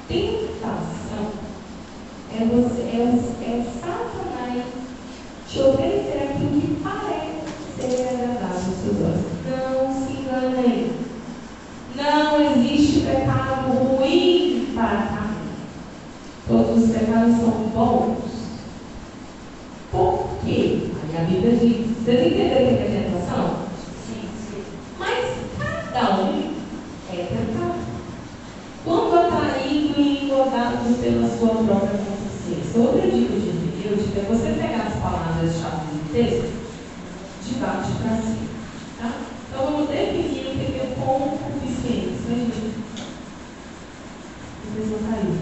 Tentação é Satanás te oferecer aquilo que parece ser agradável aos seus olhos. Não se enganem. Não existe pecado ruim para a carne. Todos os pecados são bons. Por quê? Aí a Bíblia diz. Vocês entenderam o que é tentação? Sim. Mas cada um é tentado. Quando atraído e engodado pela sua própria consciência. Outra dica de Deus é você pegar as palavras-chave do texto de baixo para cima. Tá? Então vamos definir o que é concupiscência. Vocês vão cair.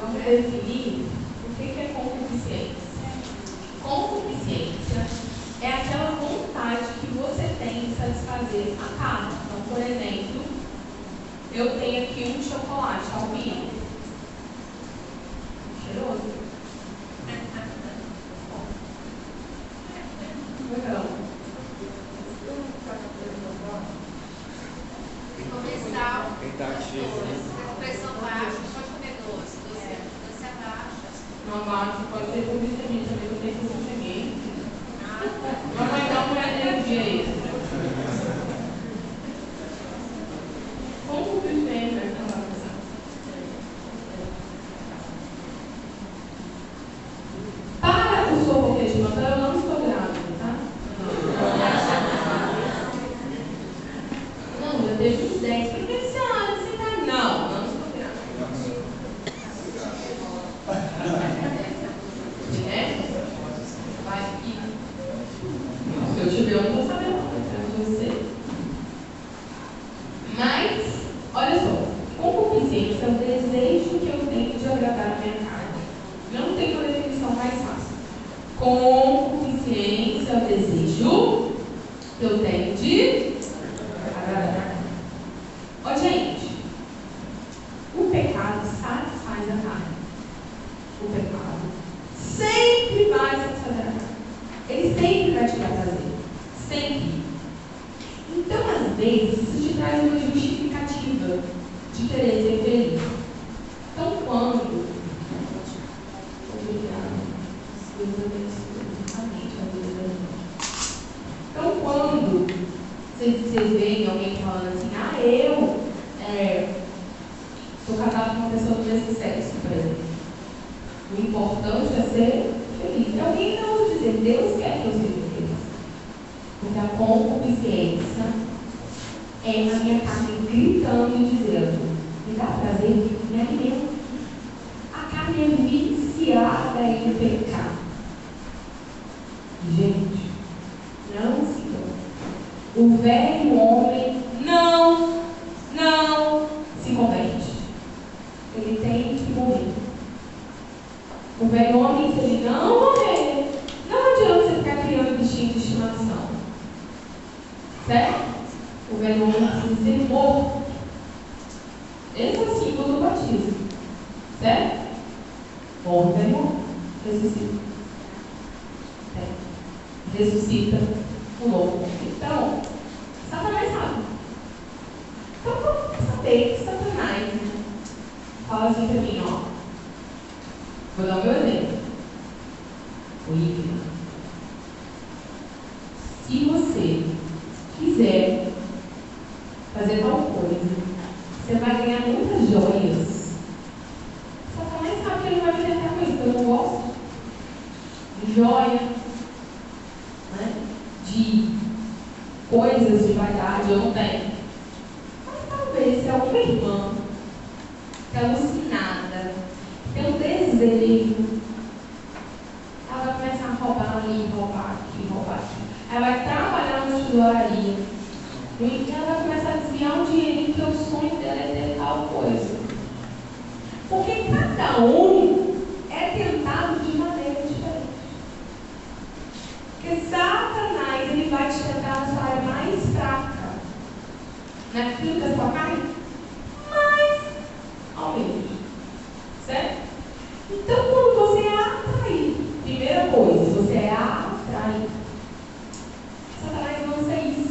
Vamos definir o que é concupiscência. Concupiscência é aquela vontade que você tem de satisfazer a carne. Então, por exemplo, eu tenho aqui um chocolate ao milho. Cheiroso. Começar com pressão baixa, pode comer doce. Doce abaixa. Não abaixa, pode ser com glicemia também, eu tenho que consumir. Mas vai dar uma energia extra. Concupiscência. Para o sofoquete de manteiga, eu não estou grávida, tá? Não, eu tenho uns 10. Por que você olha? Você tá? Não estou grávida. Vai aqui. Se eu tiver, eu não vou saber não, mas você. Mas, olha só, concupiscência é o desejo que eu tenho de agradar a minha carne. Não tem uma definição mais fácil. Concupiscência é o desejo que eu tenho de agradar a minha carne. Ó, gente, o pecado satisfaz a carne. O pecado sempre vai satisfazer a carne. Ele sempre vai te dar prazer. Sempre. Então, às vezes, isso te traz uma justificativa de querer ser feliz. Então, quando... Obrigada. Deus abençoe. Amém. Então, quando vocês veem alguém falando assim, eu sou casado com uma pessoa do mesmo sexo, por exemplo. O importante é ser feliz. E alguém não ousa dizer, Deus quer que eu seja feliz. Porque a concupiscência é a minha carne gritando e dizendo, me dá prazer, me alimenta. A carne é viciada em pecar. Gente, não se engane. O velho homem não se converte. Ele tem que morrer. O velho homem, se ele não morrer, não adianta você ficar criando bichinho de estimação. Certo? O velho homem precisa ser morto. Esse é o símbolo do batismo. Certo? Morre o velho homem. Ressuscita. Ressuscita o novo. Então, Satanás sabe. Então, vamos saber que Satanás fala assim pra mim, ó. Vou dar o meu exemplo. O ídolo. Se você quiser fazer tal coisa, você vai ganhar muitas joias. Satanás sabe que ele vai me tentar com isso, eu não gosto de joia, né? De coisas de vaidade, eu não tenho. Mas talvez se alguma irmã que é alucinada, tem um desejo, ela vai começar a roubar ali, roubar aqui, roubar aqui. Ela vai trabalhar na tesouraria. E ela vai começar a desviar um dinheirinho, que o sonho dela é ter tal coisa. Porque cada um é tentado de maneira diferente. Porque Satanás, ele vai te tentar na sua área mais fraca. Naquilo que a sua carne mais almeja. Certo? Então, quando você é atraído, primeira coisa, você é atraído. Satanás lança isso.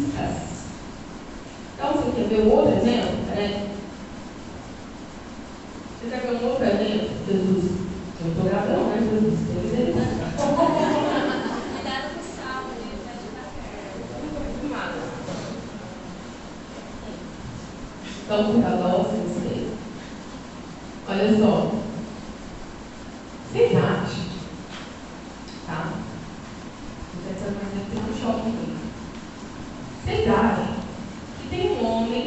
tão cuidadosos em vocês. Olha só. Vocês acham, tá? Estou pensando mais em ter um choque aqui. Vocês acham que tem um homem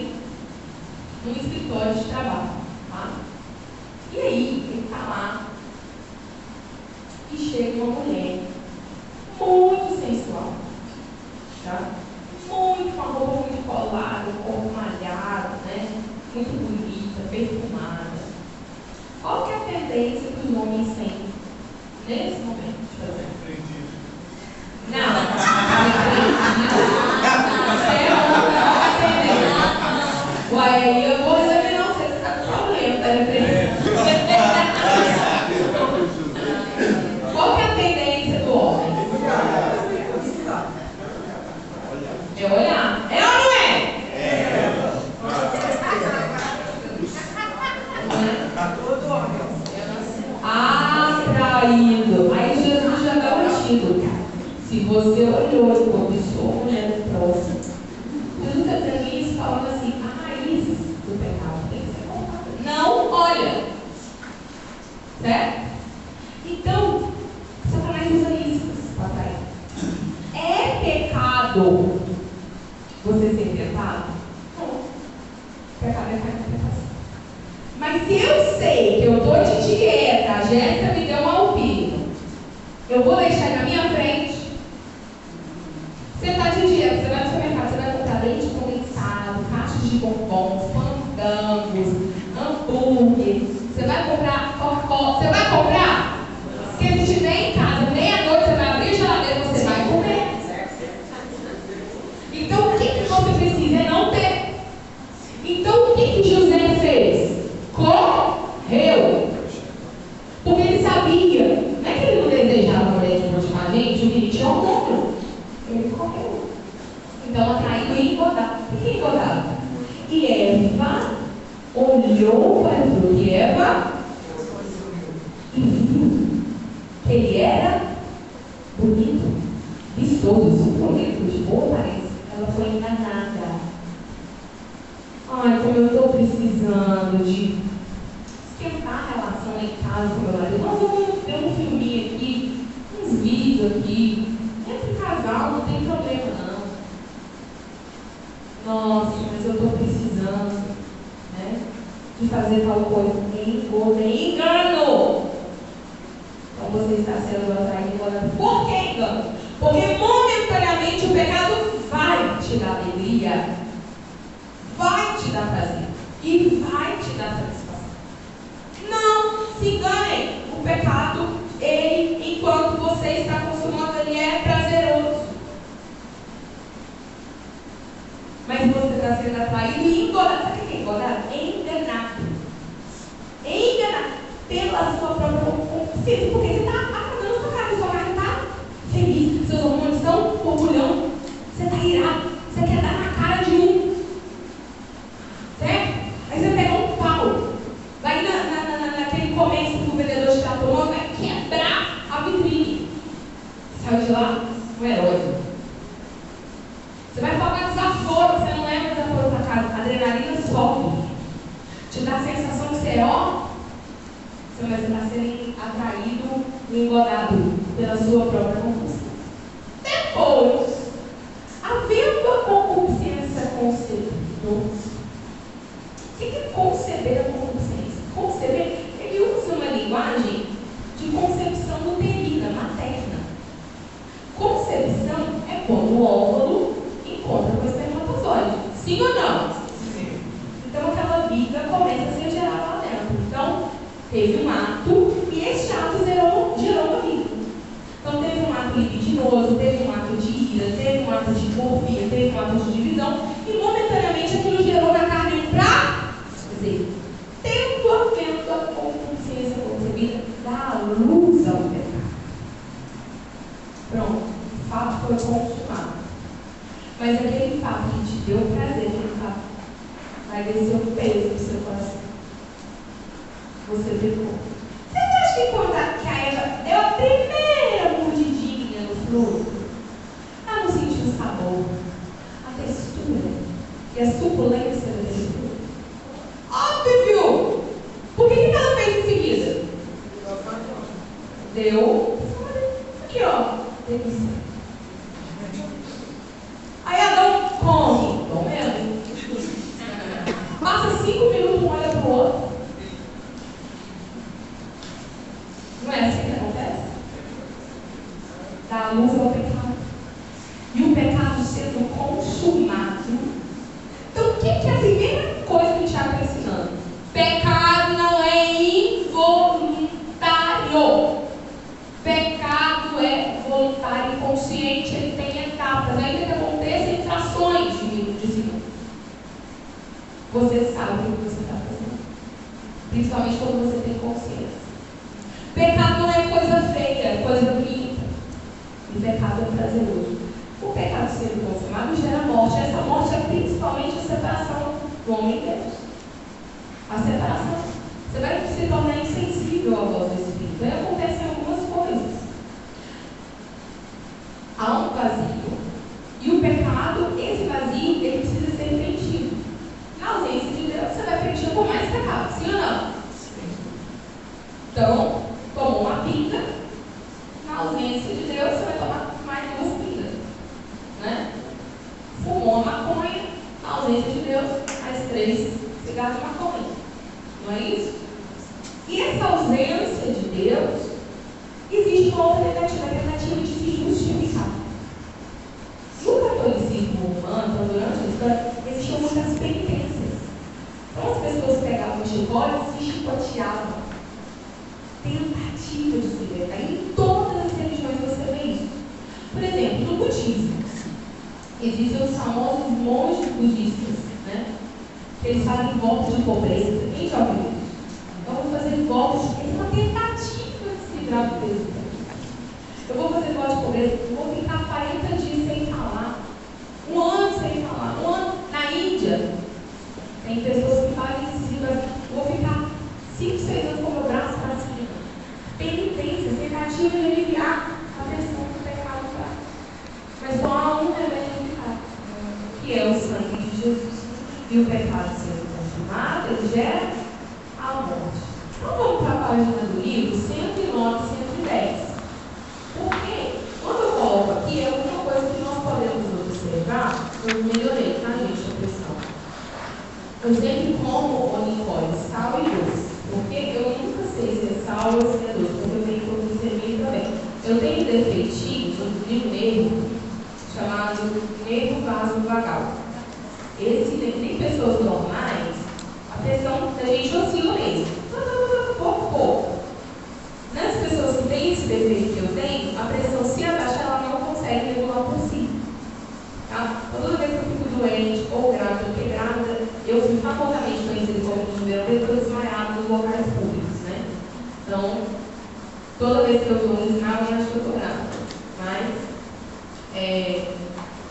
num escritório de trabalho, tá? E aí, ele tá lá e chega uma mulher muito sensual, tá? Muito, com a roupa muito colada, o corpo malhado, né? Muito bonita, perfumada. Qual que é a tendência que os homens têm nesse momento de fazer? Não, uai, aí eu vou dizer que não sei se está com problema, Qual que é a tendência do homem? É olhar. É ou não é? Atraído. Aí Jesus já dá um antídoto. Se você olhou e cobiçou a mulher do próximo, Jesus está dizendo isso, falando assim, a raiz do pecado tem que ser cortada. Não olha. Certo? Então, Satanás usa isso para atrair. É pecado você ser tentado? Não. Pecado é cair na tentação. Mas se eu sei que eu estou de dieta, a Jéssica me deu um alpino, eu vou deixar ele na minha frente. Você está de dieta, você vai no supermercado, você vai comprar leite condensado, caixas de bombons, fandangos, hambúrguer. Você vai comprar Coca-Cola. Você vai comprar? Porque se estiver em casa, meia-noite, você vai abrir a geladeira e você vai comer. Então, o que você precisa é não ter. Então, o que José fez? Correu. Porque ele sabia. Não é que ele não desejava a mulher de praticamente, o que ele tinha um número. Ele correu. Então, atraiu e engordava. O que engordava? E Eva olhou para o que Eva e viu que ele era bonito, vistoso, suculento, de boa aparência. Ela foi enganada. Ai, como eu estou precisando de esquentar a relação lá em casa com meu marido. Nós vamos ter um filminho aqui, uns vídeos aqui. Entre casal não tem problema, não. Nossa, mas eu estou precisando, né, de fazer tal coisa. Engano. Então você está sendo atraído e engano. Por que engano? Porque momentaneamente o pecado vai te dar alegria, vai te dar prazer e vai te dar satisfação. Não se enganem. O pecado, ele, enquanto você está consumando, ele é prazeroso. Mas você está sendo atraído e enganado. Sabe o que é enganado? Enganado. Enganado pela sua própria consciência. Porque você está apagando sua cara. Sua cara está feliz. Seus hormônios estão borbulhando. Você está irado. Você quer dar na cara de um. Certo? Aí você pega um pau. Vai naquele comércio que o vendedor de trator vai quebrar a vitrine. Saiu de lá um herói. Você vai falar desaforo, você não leva desaforo para casa. A adrenalina sobe. Te dá a sensação de ser você vai estar sendo atraído e enganado pela sua própria concupiscência. Depois, havendo a concupiscência concebida. O que é conceber a concupiscência? Conceber, ele usa uma linguagem de concepção uterina, materna. Concepção é quando o óvulo encontra com o espermatozoide. Sim ou não? Sim. Então aquela vida começa a ser gerada lá dentro. Então, teve um ato e esse ato gerou uma vida. Então teve um ato libidinoso, teve um ato de ira, teve um ato de morfia, teve um ato de divisão e momentaneamente aquilo gerou na carne um prazer. Tendo havendo a consciência concebida, dá luz ao pecado. Pronto, o fato foi consumado. Mas aquele fato que te deu prazer, aquele fato vai descer um peso no seu coração. Você pecou. Você acha que quando que a Eva deu a primeira mordidinha no fruto, ela não sentiu o sabor, a textura e a suculência daquele fruto? ainda que aconteça infrações de segundo. Você sabe o que você está fazendo. Principalmente quando você tem consciência. Pecado não é coisa feia, é coisa bonita. E pecado é prazeroso. O pecado sendo consumado gera morte. Essa morte é principalmente a separação do homem e Deus. A separação. Você vai se tornar insensível à voz do Espírito. Aí acontecem algumas coisas. Há um vazio. E o pecado, esse vazio, ele precisa ser preenchido. Na ausência de Deus, você vai preencher com mais pecado. Sim ou não? Sim. Então, tomou uma pinga. Na ausência de Deus, você vai tomar mais duas pingas. Né? Fumou uma maconha. Na ausência de Deus, mais 3 cigarros de maconha. Não é isso? E essa ausência de Deus, existe uma outra tentativa, a tentativa de se justificar. No catolicismo romano, então, durante a história, existiam muitas penitências. Então as pessoas pegavam o chicote e se chicoteavam. Tentativa de se libertar. E em todas as religiões você vê isso. Por exemplo, no budismo, existem os famosos monges budistas, né? Que eles fazem votos de pobreza. Quem já ouviu isso? Então, eu vou fazer votos de uma tentativa de se livrar do peso. Eu vou fazer voto de pobreza, eu vou ficar 40 dias sem falar. 1 ano sem falar. 1 ano na Índia. Tem pessoas que fazem isso. Eu vou ficar 5, 6 anos com o meu braço para cima. Penitência, tentativa de aliviar a pressão do pecado. Mas só há um remédio eficaz, que é o sangue de Jesus. E o pecado sendo consumado, ele gera a morte. Então vamos para a página do livro 109 e 110. Porque quando eu coloco aqui, é uma coisa que nós podemos observar. Eu melhorei, tá, gente, a pressão. Eu sempre como onicóide, sal e doce. Porque eu nunca sei se é sal ou se é doce, porque eu tenho hipoglicemia também. Eu tenho defeitinho, inclusive nervo, chamado nervo vasovagal. Esse tem pessoas normais, a pressão da gente oscila mesmo. Pouco. Nas pessoas que têm esse defeito que eu tenho, a pressão se abaixa, ela não consegue regular por si. Tá? Então, toda vez que eu fico doente ou grávida, porque grávida, eu fui famosamente conhecida como número 1, eu desmaiava nos locais públicos, né? Então, toda vez que eu vou no sinal, eu acho que eu estou grávida. Mas, é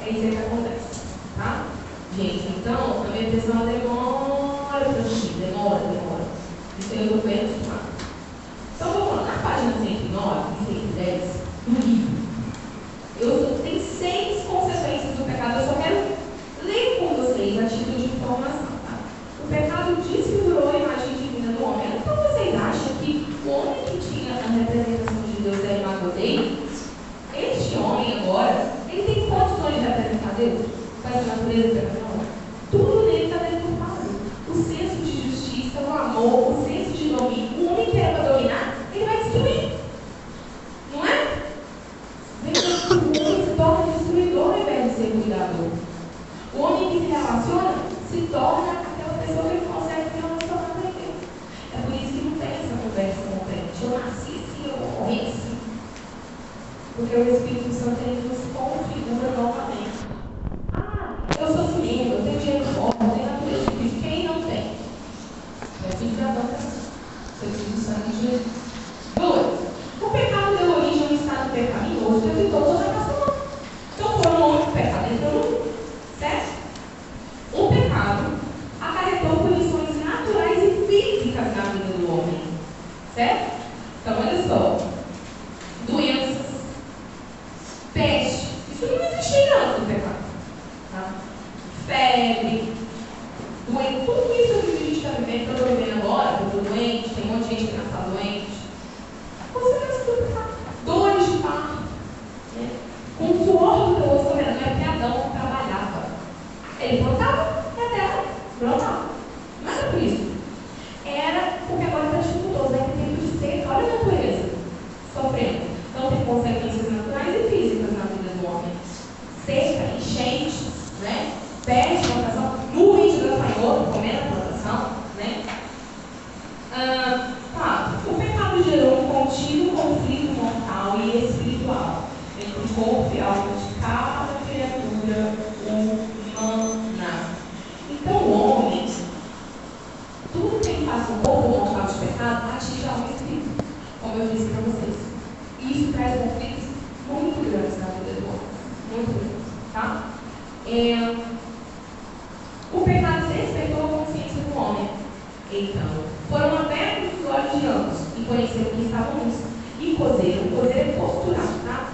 isso que acontece, tá? Gente, então, a minha pressão demora para subir, demora. Isso aí eu estou bem acostumada. Então, vamos lá, na página 109 e 110 do livro, tem 6 consequências do pecado. Eu só quero ler com vocês a título de informação, tá? O pecado desfigurou a imagem divina do homem. Então, vocês acham que o homem que tinha a representação de Deus é a imagem dele? Este homem agora, ele tem condições de representar Deus? Com essa natureza pecaminosa? Tudo nele está deturpado. O senso de justiça, o amor, o senso de domínio. O homem que era para dominar, ele vai destruir. Não é? O homem se torna destruidor ao invés de ser cuidador. O homem que se relaciona se torna aquela pessoa que consegue se relacionar com Deus. É por isso que não tem essa conversa com o crente. Eu nasci assim, eu vou morrer assim. Porque o Espírito Santo ele nos configura novamente. Eu sou ciumento, eu tenho dinheiro forte, eu tenho natureza de Cristo. Quem não tem? É filho da banca. Seu Espírito Santo de Jesus. 2. O pecado deu origem a um estado pecaminoso que evitou toda a nossa mão. Então, foi um homem que pecado entrou no mundo. Certo? O pecado acarretou punições naturais e físicas na vida do homem. Certo? Então, olha só. Doenças, peste. Isso não existia antes do pecado. Tá? Febre, doente, tudo isso que a gente está vivendo, eu estou vivendo agora, eu estou doente, tem um monte de gente que não está doente. Você vai se preocupar. Dores de parto, né? Com o suor do teu rosto, não é porque Adão trabalhava. Ele plantava e a terra brotava. Não era por isso. Era porque agora está dificultoso, vai ter tempo de seca. Olha a natureza sofrendo. Então tem consequências naturais e físicas na vida do homem. Seca, enchente, né? Peste, plantação, nuvem de gafanhoto, comendo a plantação, né? 4. O pecado gerou um contínuo conflito mortal e espiritual entre o corpo e a alma de cada criatura cultura humana. Então, o homem, tudo que ele faz no corpo montado de pecado, atinge ao espírito, como eu disse para vocês. E isso traz conflitos muito grandes na vida do homem. Muito grandes, tá? O pecado despertou a consciência do homem. Então, foram abertos os olhos de ambos e conheceram que estavam nus. E cozeram é posturado, tá?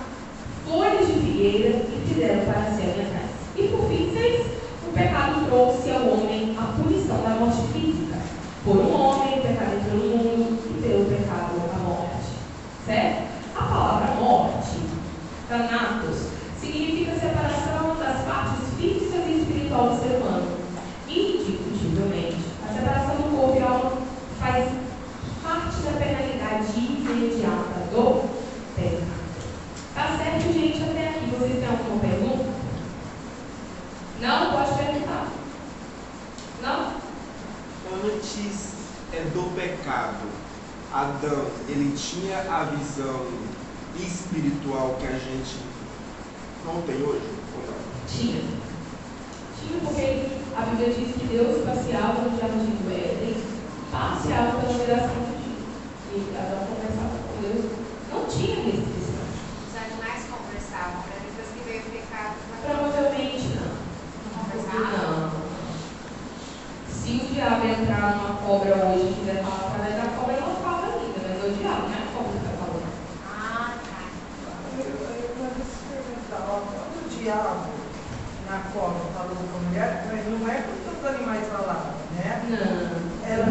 Folhas de figueira e fizeram para si atrás. E por fim, 6, o pecado trouxe ao homem a punição da morte física. Por um homem, o pecado entrou no mundo e pelo pecado a morte. Certo? A palavra morte, thanatos, significa separação das partes físicas e espiritual do ser humano. Indiscutivelmente, a separação do corpo e alma faz parte da penalidade imediata do pecado. Tá certo, gente? Até aqui. Vocês têm alguma pergunta? Não? Pode perguntar. Não? Antes do pecado, Adão, ele tinha a visão espiritual que a gente não tem hoje? Ou não? Tinha. Porque a Bíblia diz que Deus passeava no jardim do Éden, passeava pela geração do dia. E Adão conversava com Deus. Não tinha restrição. Os animais conversavam, para depois que veio o pecado. Provavelmente não. Não conversavam? Não. Se o diabo entrar numa cobra hoje e quiser falar através da cobra, ela fala ainda, mas é o diabo, não é a cobra que está falando. Ah, tá. Eu vou se perguntar, quando o diabo na cobra falou com a mulher, mas não é porque os animais falavam, né? Não. Ela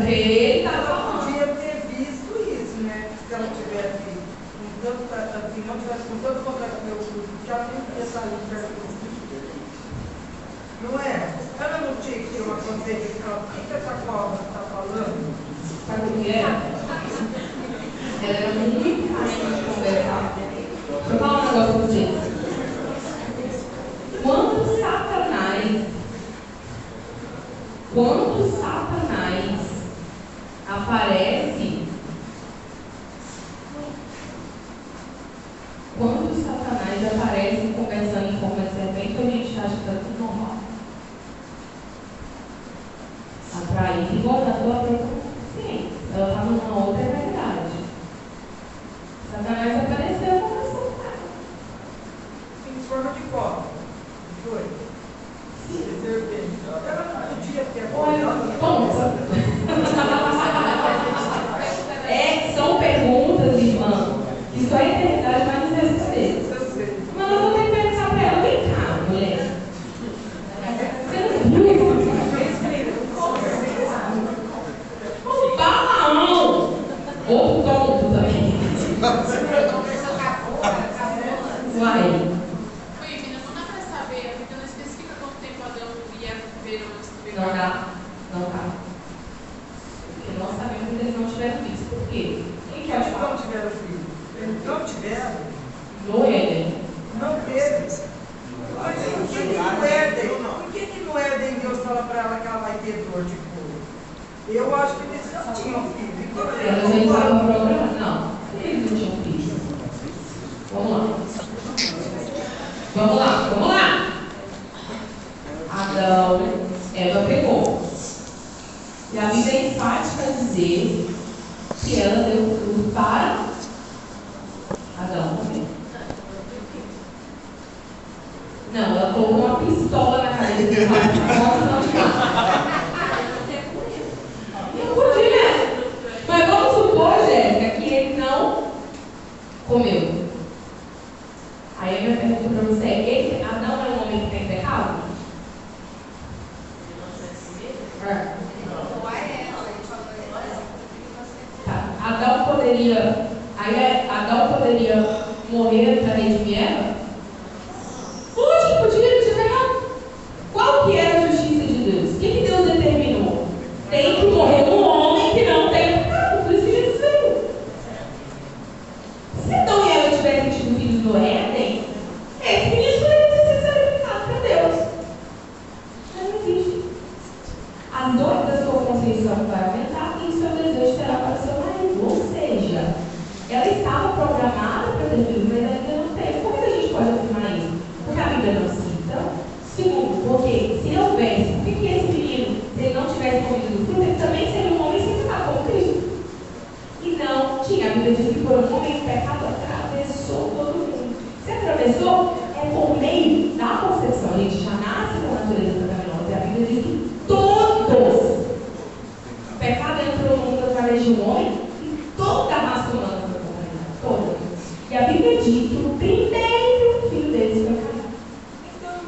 podia ter visto isso, né? Se ela tivesse assim, não tivesse com todo o contato com o meu filho, porque ela nem podia sair perto do filho. Não é? Ela não tinha que ter uma consciência de falar, o que essa cobra está falando? Sabe o que é? Ela era muito fácil de conversar. Deixa eu falar um negócio pra vocês. Quando Satanás aparece, conversando em forma de serpente, a gente acha que está tudo normal. Atrair e voltar pela própria consciência. Ela estava numa outra realidade. Satanás apareceu e conversou com ela. Em forma de cobra. Foi. Serpente. Ela não podia ter são perguntas, irmã, que só a eternidade vai nos responder. Mas nós vamos ter que pensar para ela, vem cá, mulher. Você não viu? O Balaão, ou tonto também. Conversou com a cobra. Vai. Oi, menina, não dá para saber, porque não especifica quanto tempo Adão ia viver antes do pecado. Não dá. Não dá. Porque nós sabemos que eles não tiveram filhos. Por quê? Quem quer te Não falar? tiveram filho. Eles não tiveram. No Éden. Não teve. Mas por que no Éden? Por que no Éden Deus fala para ela que ela vai ter dor de couro? Eu acho que eles não tinham filho. Ela já estava programada. Não, eles não tinham filhos. Vamos lá. Vamos lá, vamos lá. Adão, Eva pegou. E a Bíblia é enfática a dizer que ela deu fruto para Adão também. Não, ela colocou uma pistola na cabeça dele. Não podia. Mas vamos supor, Jéssica, que ele não comeu. Aí a minha pergunta para você é: Adão é um homem que tem pecado? Tá. Adão poderia morrer para redimir Eva? Podia, não tinha pecado. Qual que era a justiça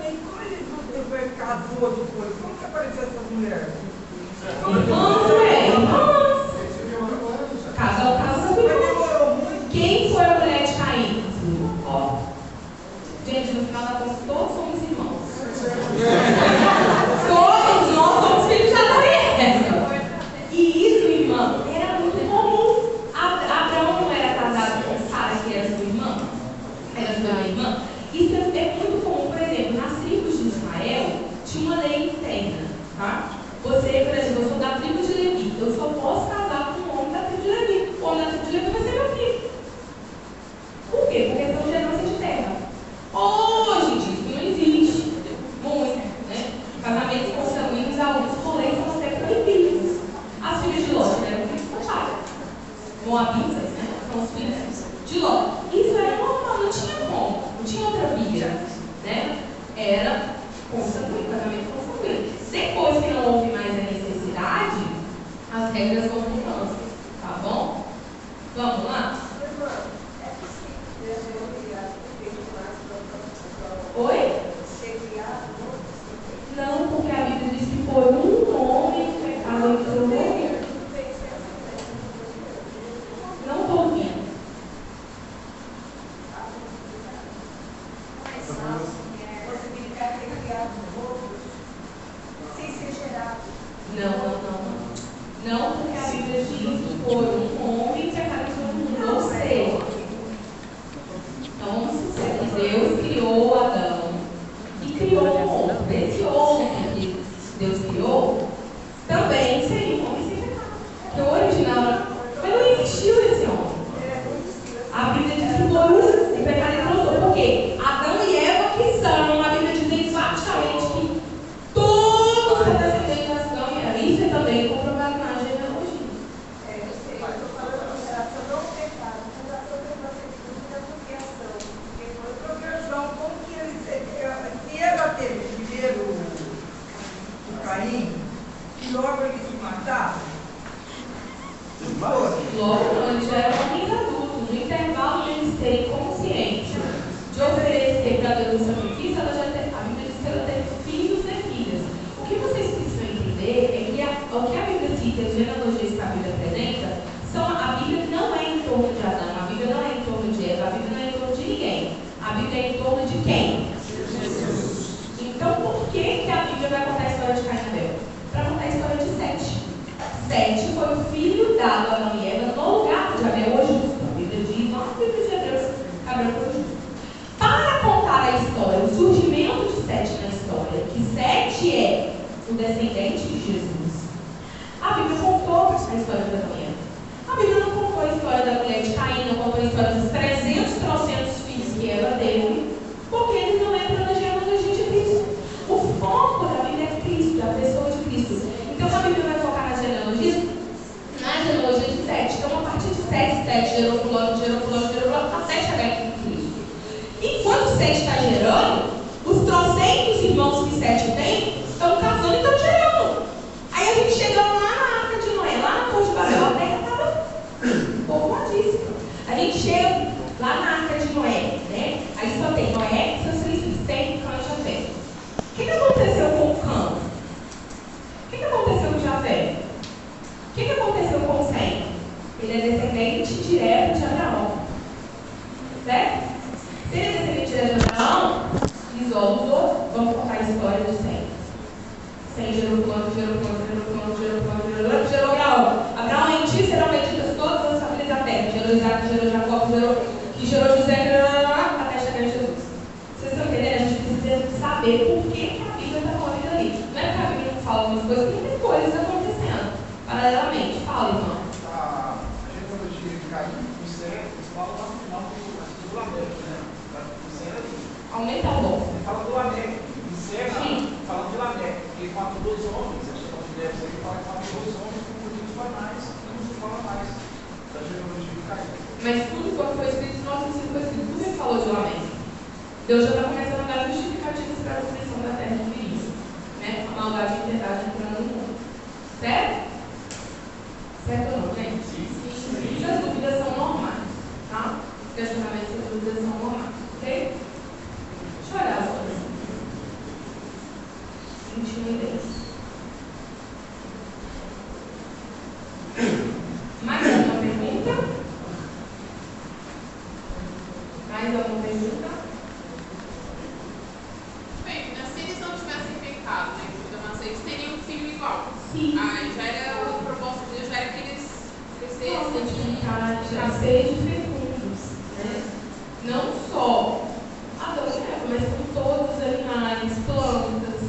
também, como ele casou depois? Como que apareceu essas mulheres? Irmãos. Casal com irmãos. Demorou muito. Quem foi a mulher de Caim? Ó. Gente, no final da conta, todos somos irmãos. Todos nós somos filhos de Adão e Eva. E isso, irmã, era muito comum. Abraão não era casado com Sara, que era sua irmã? Era sua irmã? Isso é muito comum. Por exemplo, nas tribos de Israel, tinha uma lei interna, tá? Você, por exemplo, eu sou da tribo de Levi, eu só posso casar com um homem da tribo de Levi. O homem da tribo de Levi vai ser meu filho. Por quê? Porque são gerência de terra. Hoje, isso não existe. Muito, né? Casamentos consanguíneos, alguns rolês são até proibidos. As filhas de Ló eram filhos do pai. Moabitas, né? São os filhos de Ló. Isso era normal, não tinha como. Não tinha outra via, né? Era consanguíneo, casamento consanguíneo. Depois que não houve mais a necessidade, as regras vão mudando, tá bom? Vamos lá? Oi? Não, porque a Bíblia diz que por um homem o pecado entrou no mundo. Não estou ouvindo. Não, porque a Bíblia diz que por um homem o pecado entrou no mundo. Ou seja, então vamos dizer que Deus criou Adão e criou um homem. Esse homem que Deus criou também seria um homem sem pecado. Porque o original, mas não existiu esse homem. A Bíblia diz que por um o pecado entrou. Por quê? Adão e Eva que são, a Bíblia diz enfaticamente que todos os descendentes de Adão e Eva. Isso é também comprovado na genealogia. Caim, e logo ele se matava. Logo, quando eles já eram homens adultos, no intervalo deles terem consciência de oferecer para Deus o sacrifício, a Bíblia diz que ela teve filhos e filhas. O que vocês precisam entender é que o que a Bíblia cita, as genealogias que a Bíblia apresenta, a Bíblia não é em torno de Adão, a Bíblia não é em torno de Eva, a Bíblia não é em torno de ninguém. A Bíblia é em torno de quem? Jesus. Então, por que a Bíblia vai contar a história de Caim e Abel? Para contar a história de Sete. Sete foi o filho dado a Adão e Eva no lugar de Abel, o justo. A Bíblia diz, lá no livro de Hebreus, Abel foi o justo. Para contar a história, o surgimento de Sete na história, que Sete é o descendente de Jesus, a Bíblia contou a história de Adão e Eva. A Bíblia não contou a história da mulher de Caim, não contou a história dos 300 filhos que Eva teve, porque eles não entram na genealogia de Cristo. O foco da Bíblia é Cristo, a pessoa de Cristo. Então a Bíblia vai focar na genealogia de Sete. Então a partir de Sete gerou fulano, até chegar em Cristo. Enquanto Sete está gerando, os trocentos irmãos que Sete tem estão casando e estão gerando. Aí a gente chega lá na Arca de Noé, lá na Torre de Babel, a terra estava povoadíssima. A gente chega lá na Arca de Noé, né? Aí só tem Noé, seus filhos, Sem, Cã e Jafé. O que aconteceu com o Cã? O que aconteceu com Jafé? O que aconteceu com o Sem? Ele é descendente direto de Abraão. Certo? Se ele é descendente direto de Abraão, isola os outros, vamos contar a história do Sem. Sem gerou plano, gerou Abraão. Abraão em ti serão benditas todas as famílias da terra. Gerou Isaac, gerou Jacó, gerou José, até chegar em Jesus. Vocês estão entendendo? A gente precisa saber por que a Bíblia está falando ali. Não é que a Bíblia não fala algumas coisas, porque tem coisas acontecendo paralelamente. Fala, irmão. A genealogia de Caim, o Sem, fala lá no final do Lameque, né? O Sem era ali. Aumenta a voz. Ele fala do Lameque. Encerra falando de Lameque. Ele matou 2 homens. A gente deve ser que fala que matou 2 homens por motivos banais, e não se fala mais da genealogia de Caim. Mas tudo quando foi escrito, nosso ensino foi escrito, tudo ele falou de Lameque. Deus já está começando a dar justificativas para a destruição da terra de perigo, né? A maldade e a verdade entrando no mundo. Certo? Certo ou não, gente? Sim. Essas dúvidas são normais, tá? Os questionamentos e dúvidas são normais, ok? Deixa eu olhar as coisas. Sim. Aí já era o propósito de Deus, já era que eles crescessem, sejam fecundos, né? Não só Adão e Eva, mas com todos os animais, plantas.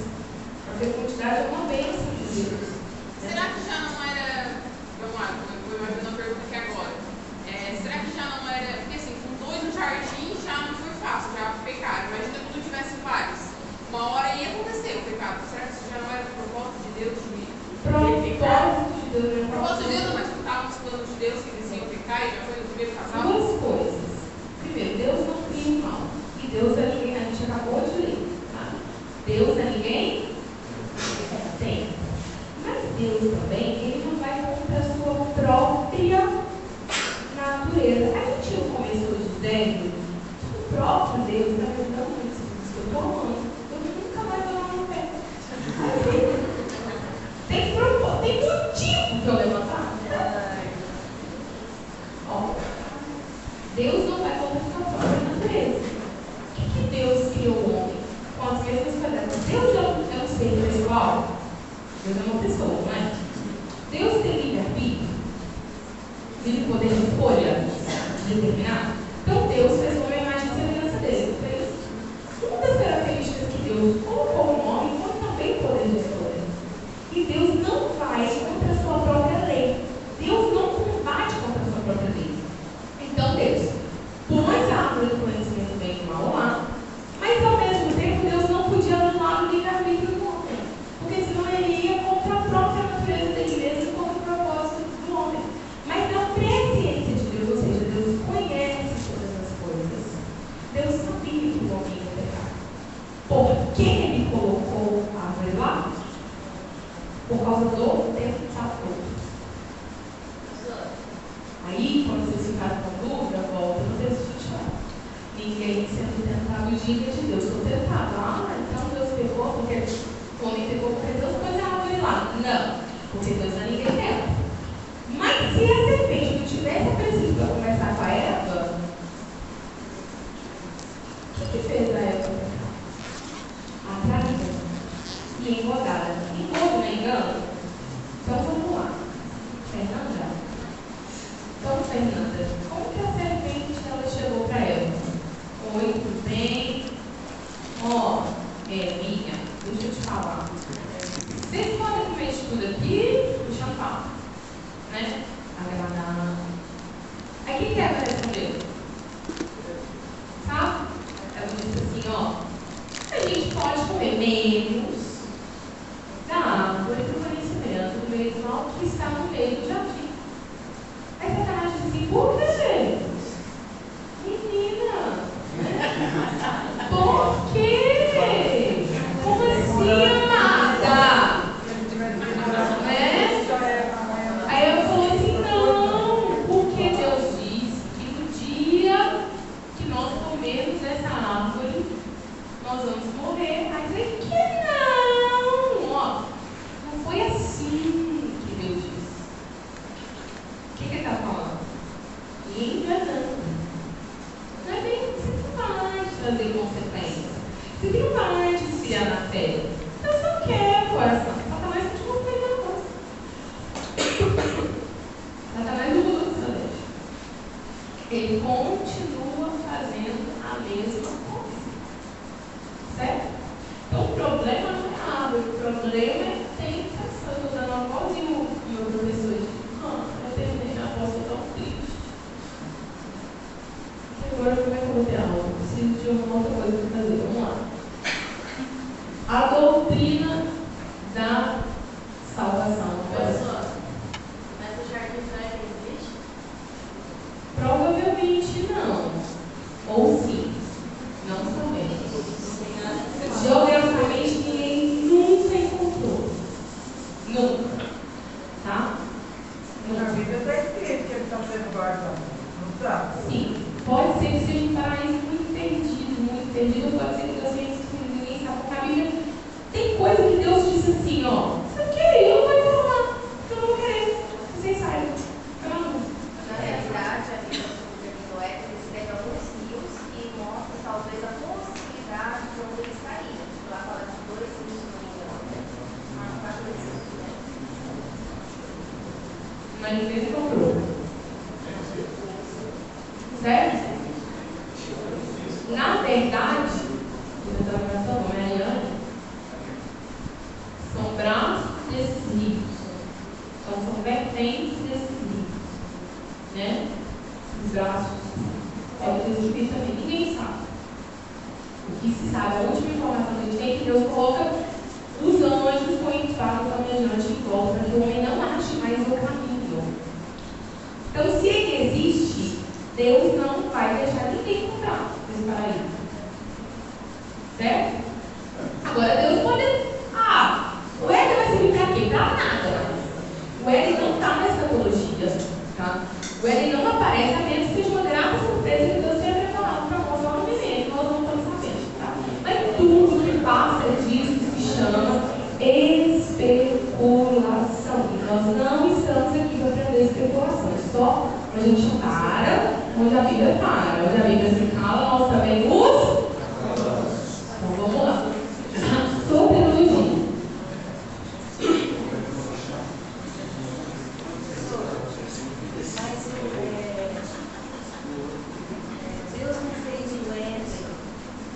A fecundidade é uma bênção de Deus. Será que já não era, vamos lá, eu vou imaginar uma pergunta aqui agora. Será que já não era, porque assim, com 2 no jardim já não foi fácil, já pecaram. Imagina quando tivesse vários. Uma hora ia acontecer o pecado. Será que isso já não era o propósito de Deus de pecar? O propósito de Deus não, mas não estava nos planos de Deus que eles iam pecar e já foi no primeiro casal? Duas coisas. Primeiro, Deus não cria o mal. E Deus é ninguém, a gente acabou de ler. Tá? Deus é ninguém? Tem. Mas Deus também, ele não vai contra a sua própria natureza. A gente não começou dizendo que o próprio Deus está me dando isso que eu estou amando. Eu nunca mais vou lá no pé. Tem motivo para eu levantar? Ó, Deus não vai contra a sua própria natureza. O que Deus criou o homem? Com as mesmas coisas. Deus é um ser pessoal? Deus é uma pessoa, não é? Deus tem livre-arbítrio? Ele poder de escolha determinado? Então Deus fez uma imagem e semelhança dele. Uma das características que Deus colocou no homem foi também poder de escolha. E Deus não vai contra a sua própria lei. Deus não combate contra a sua própria lei. Então Deus pôs a árvore do conhecimento do bem e do mal lá, mas ao mesmo tempo Deus não podia anular o livre-arbítrio do homem, porque senão ele ia contra a própria natureza dele mesmo e contra o propósito do homem. Mas na presciência de Deus, ou seja, Deus conhece todas as coisas. Deus sabia que o homem ia pecar. Por que ele colocou a árvore lá? Por causa do tentador. Aí, quando vocês ficaram com dúvida, volta no texto de Tiago. Ninguém sendo tentado diga de Deus. Estou tentado. Então Deus pegou porque o homem pegou porque Deus pôs a árvore lá. Não, porque Deus não é ninguém tenta. Mas se a serpente não tivesse aparecido para conversar com a Eva, o que fez a Eva pecar? Atraída e engodada. Engodo, não é engano? Então vamos lá. Fernanda. Então, Fernanda, como que a serpente ela chegou para ela? Oi, tudo bem? Minha, deixa eu te falar. Vocês podem comer de tudo aqui? Deixa eu falar. Né? Agradar. Aí o que ela respondeu? Tá? Ela disse assim, a gente pode comer menos da árvore do conhecimento do meio do mal que está no meio do jardim. Aí Satanás diz assim, por quê? Menina, por quê? Como assim, amada? Né? Aí eu falei assim, não, porque Deus diz que no dia que nós comermos dessa árvore, nós vamos morrer. Mas é que não, não foi assim que Deus disse. O que ele está falando? Enganando. Não é bem que você não vai trazer consequências. Você não vai desviar na fé. Deus não quer coração. Satanás continua fazendo coisa. Satanás não muda o seu. Ele continua fazendo a mesma coisa. Certo? Então o problema não é a árvore. O problema é a tentação. Eu estou dando uma voz e o meu professor diz, eu terminei a aposta tão triste. E agora como é que eu vou ter aula? Preciso de uma outra coisa para fazer. Vamos lá. A doutrina da salvação. Professor, mas o jardim não existe? Provavelmente não. Ou sim. Não sabemos. Não tem nada que você Geograficamente ninguém nunca encontrou. Nunca. Tá? Na Bíblia está escrito que ele está sendo guardado. Não está? Sim. Pode ser que seja um paraíso muito perdido, pode ser que Deus tenha escrito, ninguém sabe. Porque a Bíblia tem coisa que Deus disse assim, Manifesto comprou. Certo? Na verdade, são braços desses livros. Então, são vertentes desses livros. Né? Os braços. Pode existir também. Ninguém sabe. O que se sabe, a última informação que a gente tem é que Deus coloca os anjos com espadas almejantes em volta para que o homem não ache mais o caminho. Então, se ele existe, Deus não vai deixar ninguém comprar esse paraíso. Certo? Agora, Deus pode... o Éden vai servir para quê? Para nada. O Éden não está na escatologia. Tá? O Éden não aparece a menos que seja uma grata surpresa que Deus tenha preparado para nós lá no momento, que nós não estamos sabendo. Tá? Mas tudo que passa disso se chama especulação. E nós não estamos aqui para aprender especulação. É só a gente para onde a Bíblia para. Onde a Bíblia se cala, nós também nos... Então vamos lá. Soteriologia. Deus não fez o Éden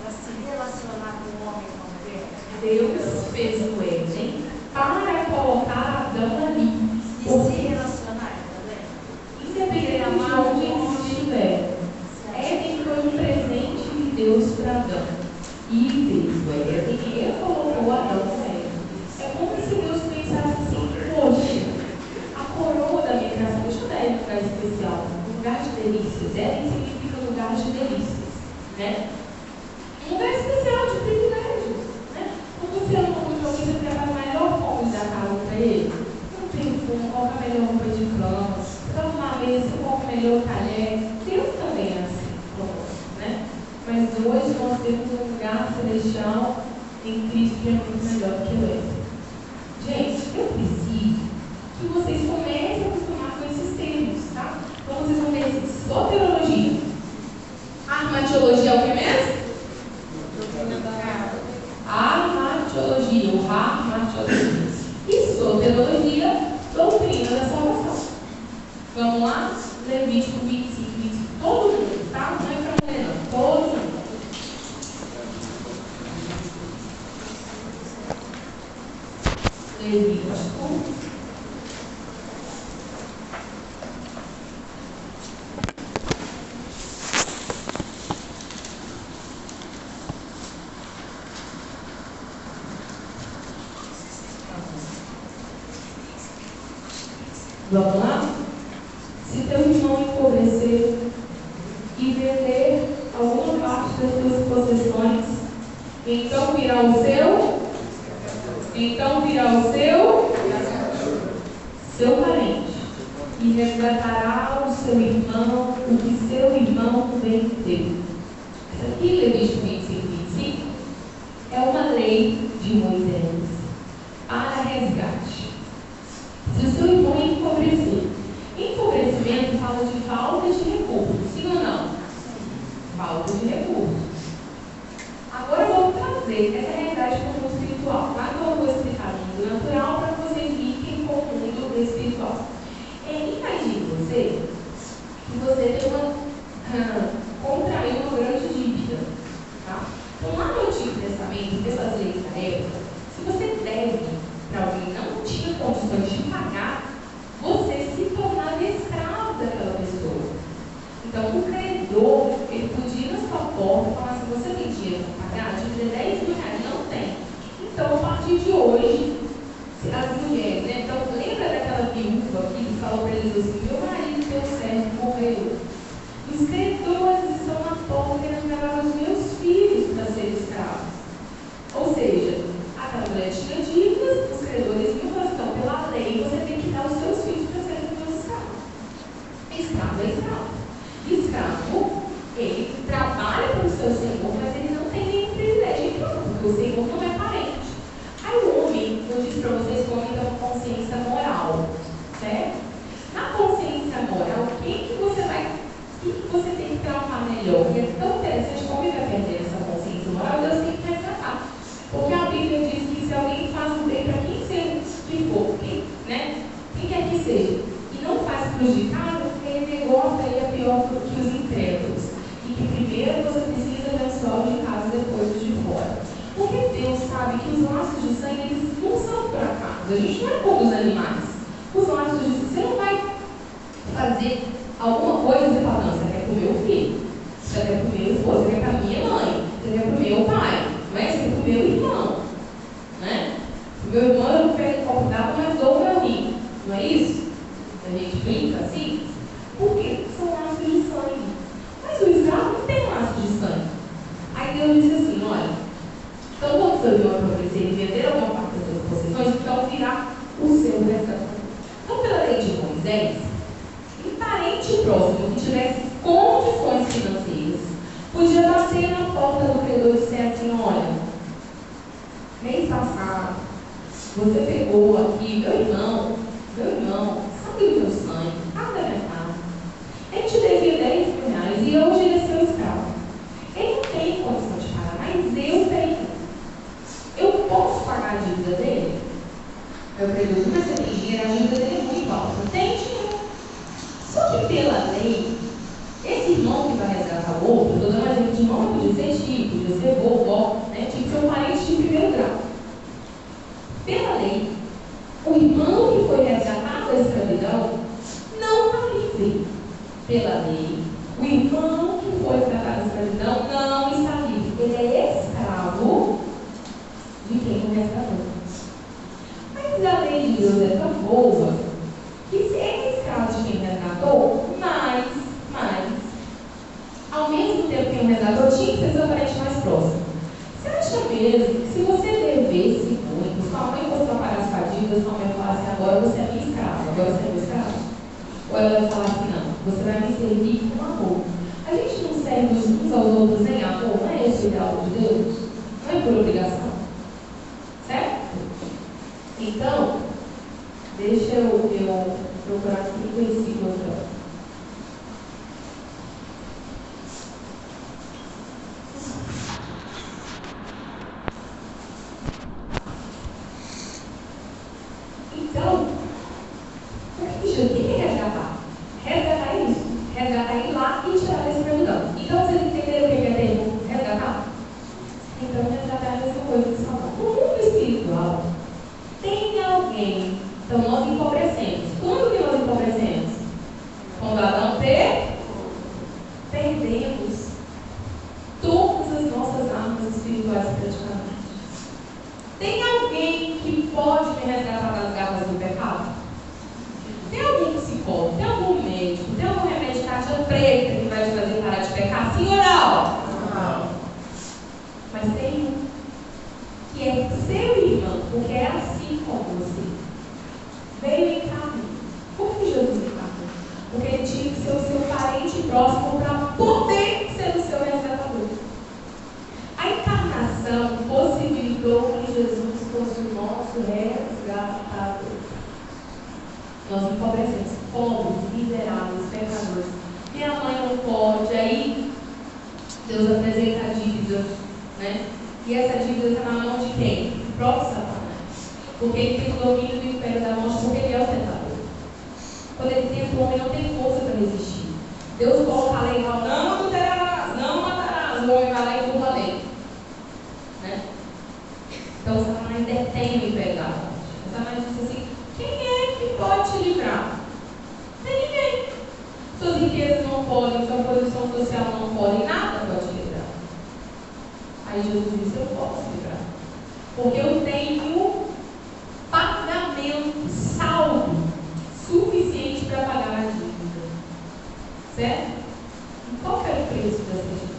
para se relacionar com o homem e com a mulher? Deus fez o Éden para colocar Adão ali. E se relacionar também? Independente de onde ele estiver. Éden foi um presente de Deus para Adão. E fez o Éden e colocou Adão no Éden. É como se Deus pensasse assim: poxa, a coroa da minha criação, deixa eu dar um lugar especial, um lugar de delícias. Éden significa lugar de delícias. Né? Um lugar especial de privilégios. Né? Quando você ama muito alguém, você prepara a melhor cômodo da casa para ele. Não tem como, coloca a melhor roupa de cama, coloca uma mesa, coloca o melhor talher. Deus também é assim conosco, né? Mas hoje nós temos um lugar celestial em Cristo que é muito melhor que o Éden. Gente, eu preciso que vocês comecem a acostumar com esses termos, tá? Então vocês vão ver assim: soteriologia. Armatiologia é o que mesmo? Armatiologia, o armatiologia. E soteriologia, doutrina da salvação. Vamos lá? Levítico 25, 25. Todo mundo, tá? Não é para mulher, não. Todo mundo. Levítico. Vamos lá? Se teu irmão empobrecer e vender alguma parte das suas possessões, então virá o seu parente e resgatará o seu irmão, o que seu irmão vendeu. Essa aqui, Levítico 25, 25, é uma lei de Moisés para resgate. Se o seu irmão empobrecer, empobrecimento fala de falta de recursos, sim ou não? Falta de recursos. Agora eu vou trazer essa realidade para o mundo espiritual. Tá? Então eu vou explicar o mundo natural para que vocês fiquem com o mundo espiritual. Imagine você que você tem contraiu uma grande dívida. Tá? Então lá no Antigo Testamento, pelas leis da época, se você deve para alguém não tinha condições de pagar, você se tornava escravo daquela pessoa. Então, o credor, ele podia ir na sua porta e falar assim: você tem dinheiro para pagar? Te dizer 10 mil reais, não tem. Então, a partir de hoje, as mulheres, né? Então, lembra daquela viúva que falou para eles assim: meu marido, teu servo, morreu. Os credores estão na porta querendo levar os meus filhos para ser escravos. Ou seja, aquela mulher tinha dívidas, os credores iam falar: então, pela lei, você tem que dar os seus filhos para serem meus escravos. Escravo é escravo. Escravo, ele trabalha para o seu senhor, mas ele não tem nenhum privilégio em troca, porque o senhor não é parente. Aí o homem, eu disse para vocês que o homem tem uma consciência moral, certo? Na consciência moral, o que você tem que tratar melhor? E é tão interessante laços de sangue, eles não são por acaso. A gente não é como os animais. Os laços de sangue, você não vai fazer alguma coisa e você fala, não, você quer comer o filho, você quer comer o esposo, você quer comer a minha mãe, você quer comer o pai, não é? Você quer comer o irmão, né? O meu irmão, eu não pego o copo d'água, mas dou o meu rim, não é isso? A gente brinca assim, porque são laços de sangue. Mas o escravo não tem laço de sangue. Aí Deus disse assim, olha, então quando seu irmão oferecer e vender alguma parte das suas possessões, então virá o seu resgatador. Então, pela lei de Moisés, um parente próximo que tivesse condições financeiras podia bater na porta do credor e dizer assim, olha, mês passado, você pegou aqui, meu irmão, sabe do meu sangue, paga da minha casa. Ele te devia 10 mil reais e hoje ele é seu escravo. Ele não tem condição de pagar, mas eu tenho. Eu posso pagar a dívida dele? Eu acredito, mas você tem dinheiro, a dívida dele é muito alta. Tem dinheiro. Só que pela lei, esse irmão que vai resgatar o outro, estou dando um exemplo de irmão, podia ser tio, podia ser vovó, né? Tinha que ser um parente de primeiro grau. Pela lei, o irmão que foi resgatado da escravidão não está livre. Pela lei, o irmão que foi resgatado da escravidão não está livre. Ele é escravo de quem o resgatou. Mas a lei de Deus é tão boa que se ele é escravo de quem resgatou, mas, ao mesmo tempo que o resgatou, tinha que ser seu parente mais próximo. Você acha mesmo que se você devesse muito, sua mãe fosse para pagar sua dívida, sua mãe falasse, agora você é minha escrava, agora você é meu escravo? Ou ela vai falar assim, não, você vai me servir com amor. A gente não serve uns aos outros em amor, não é esse o ideal de Deus? Não é por obrigação. Certo? Então, deixa eu procurar aqui o versículo aqui. Então, o que é resgatar? Resgatar é isso. Resgatar é ir lá e tirar da escravidão. Então, vocês entenderam o que é termo resgatar? Então, resgatar é a mesma coisa que salvar. No mundo espiritual, tem alguém. Então, nós empobrecemos. Quando que nós empobrecemos? Quando Adão perdemos todas as nossas armas espirituais praticamente. Tem alguém que pode me resgatar das garras do pecado? Tem algum psicólogo, tem algum médico, tem algum remédio de tarja preta que vai te fazer parar de pecar? Sim ou não? Não. Mas tem um que é seu irmão, porque é assim como você. Veio em carne. Por que Jesus em carne? Porque ele tinha que ser o seu parente próximo para poder ser o seu resgatador. A encarnação possibilitou que Jesus fosse o nosso resgatador. Nós empobrecemos, pobres, miseráveis, pecadores. Minha mãe não pode, aí Deus apresenta a dívida, né? E essa dívida está na mão de quem? Do próprio Satanás. Porque ele tem o domínio do império da morte, porque ele é o tentador. Quando ele tenta, o homem não tem força para resistir. Deus coloca a lei e fala, não adulterarás, não matarás. O homem vai lá e empurra a lei. Né? Então, Satanás detém o império da morte. Satanás diz assim, quem é que pode te livrar? Não tem ninguém. Suas riquezas não podem, sua posição social não pode, nada pode te livrar. Aí Jesus disse, eu posso livrar. Porque eu tenho pagamento, saldo suficiente para pagar a dívida. Certo? E qual era o preço dessa dívida?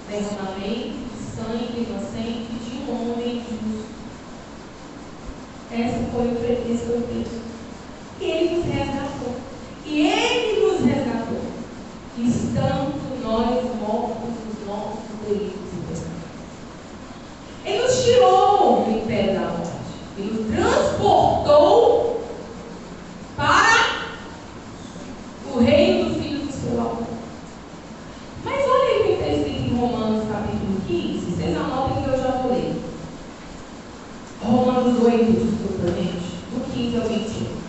Derramamento de sangue inocente de um homem justo. Esse foi o preço. E ele nos resgatou. E ele nos resgatou. Estando nós mortos nos nossos delitos e pecados. Ele nos tirou do império da morte. Ele nos transportou para o reino do Filho do seu amor. Mas olha aí o que está escrito em Romanos capítulo 15. Vocês anotem que eu já vou ler. Romanos 8, desculpa, gente. Do 15 ao 21.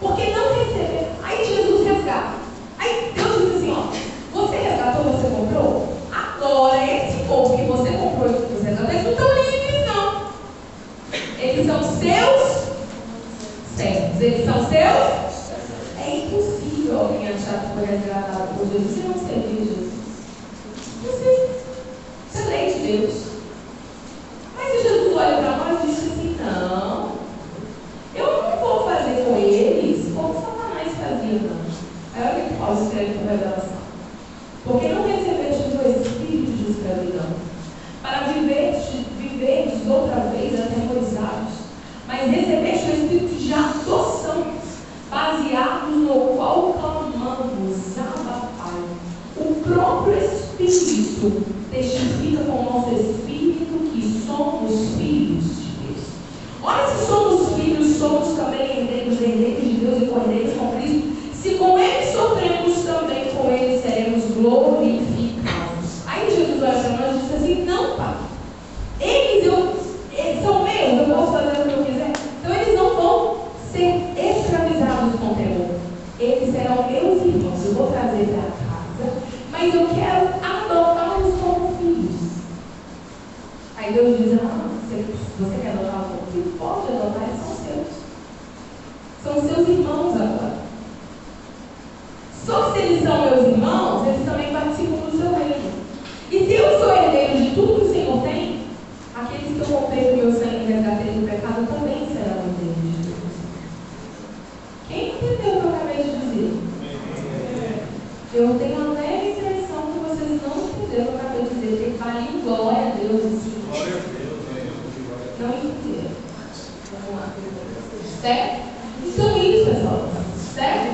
Porque não receber. Aí Jesus resgata. Aí Deus diz assim, ó. Você resgatou, você comprou? Agora, esse povo que você comprou e que você resgatou, eles não estão livres, não. Eles são seus servos. Eles são seus. É impossível alguém achar que foi resgatado por Jesus e não servir Jesus. Você é lei de Deus. Mas se Jesus olha para nós e diz assim, não, eu não vou fazer com eles como Satanás fazia, não. Aí olha o que Paulo escreve com revelação. Porque não recebeste o Espírito de escravidão, para viverdes outra vez atemorizados, mas recebeste o Espírito de adoção, baseados no qual clamamos, Abba, Pai. O próprio Espírito testifica com o nosso Espírito que somos filhos de Deus. Ora, se somos filhos, somos também herdeiros de Deus e co-herdeiros com Cristo. Se com Ele sofremos, também com Ele seremos glorificados. Aí Jesus olha para nós e diz assim, não, Pai, eles são meus, eu posso fazer o que eu quiser. Então eles não vão ser escravizados com temor. Eles serão meus irmãos, eu vou trazer para casa, mas eu quero adotá-los como filhos. Aí Deus diz, você quer adotar como filho? Pode adotar, eles são seus. São seus irmãos agora. Só que se eles são meus irmãos, eles também participam do seu reino. E se eu sou herdeiro de tudo que o Senhor tem, aqueles que eu comprei com meu sangue e resgatei do pecado também serão herdeiros de Deus. Quem entendeu o que eu acabei de dizer? Eu tenho uma leve impressão que vocês não entenderam o que eu acabei de dizer. Tem que falar em glória a Deus. Assim. Glória a Deus. Não entenderam. Vamos lá. Certo? Então isso, pessoal. Certo?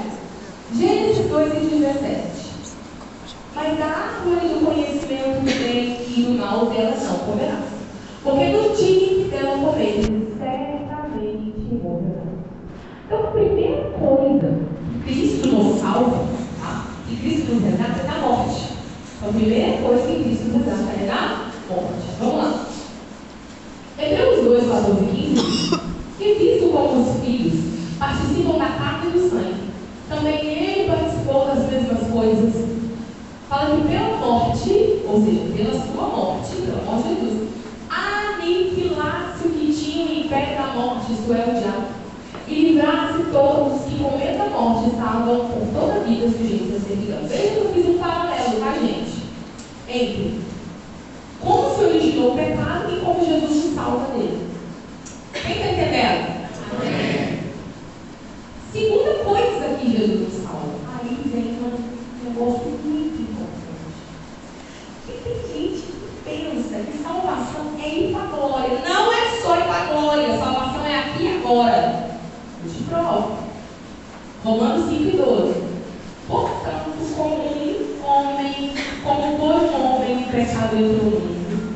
Gênesis 2:17. Mas da árvore do conhecimento do bem e do mal dela não comerás. Porque no dia que dela comeres, certamente morrerás. Então a primeira coisa que Cristo nos salva, tá? Que Cristo nos resgata é da morte. Então a primeira coisa que Cristo nos resgata é da morte. Vamos lá. Hebreus 2:14-15. E visto como os filhos participam da carne e do sangue, também ele participou das mesmas coisas. Fala que pela morte, ou seja, pela sua morte, pela morte de Jesus, aniquilasse o que tinha o império da morte, isto é, o diabo, e livrasse todos que com medo da morte estavam por toda a vida sujeitos a servidão. Veja que eu fiz um paralelo, tá, gente? Entre como se originou o pecado e como Jesus nos salva dele. Quem está entendendo? Amém. Segunda coisa que Jesus nos salva. Aí vem um negócio muito importante. E tem gente que pensa que salvação é ir para a glória. Não é só ir para a glória. Salvação é aqui e agora. Eu te provo. Romanos 5:12. Portanto, como por um homem o pecado entrou no mundo,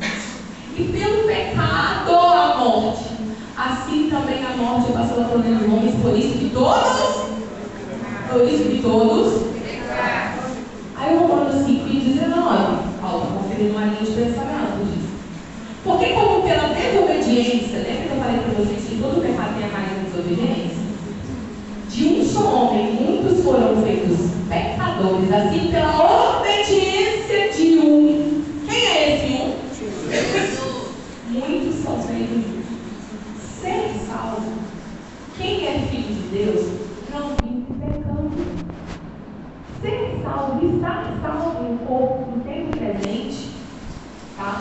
e pelo pecado a morte, assim também a morte passou por dentro dos homens, por isso que todos. Aí o Romanos 5:19, Paulo está conferindo uma linha de pensamento disso. Porque como pela desobediência, lembra que eu falei para vocês que todo pecado tem a raiz da desobediência? De um só homem, muitos foram feitos pecadores, assim pela obediência de um. Quem é esse um? Muitos são feitos. Ser salvo, quem é filho de Deus, não vive pecando. Ser salvo, estar salvo no corpo, no tempo presente, tá?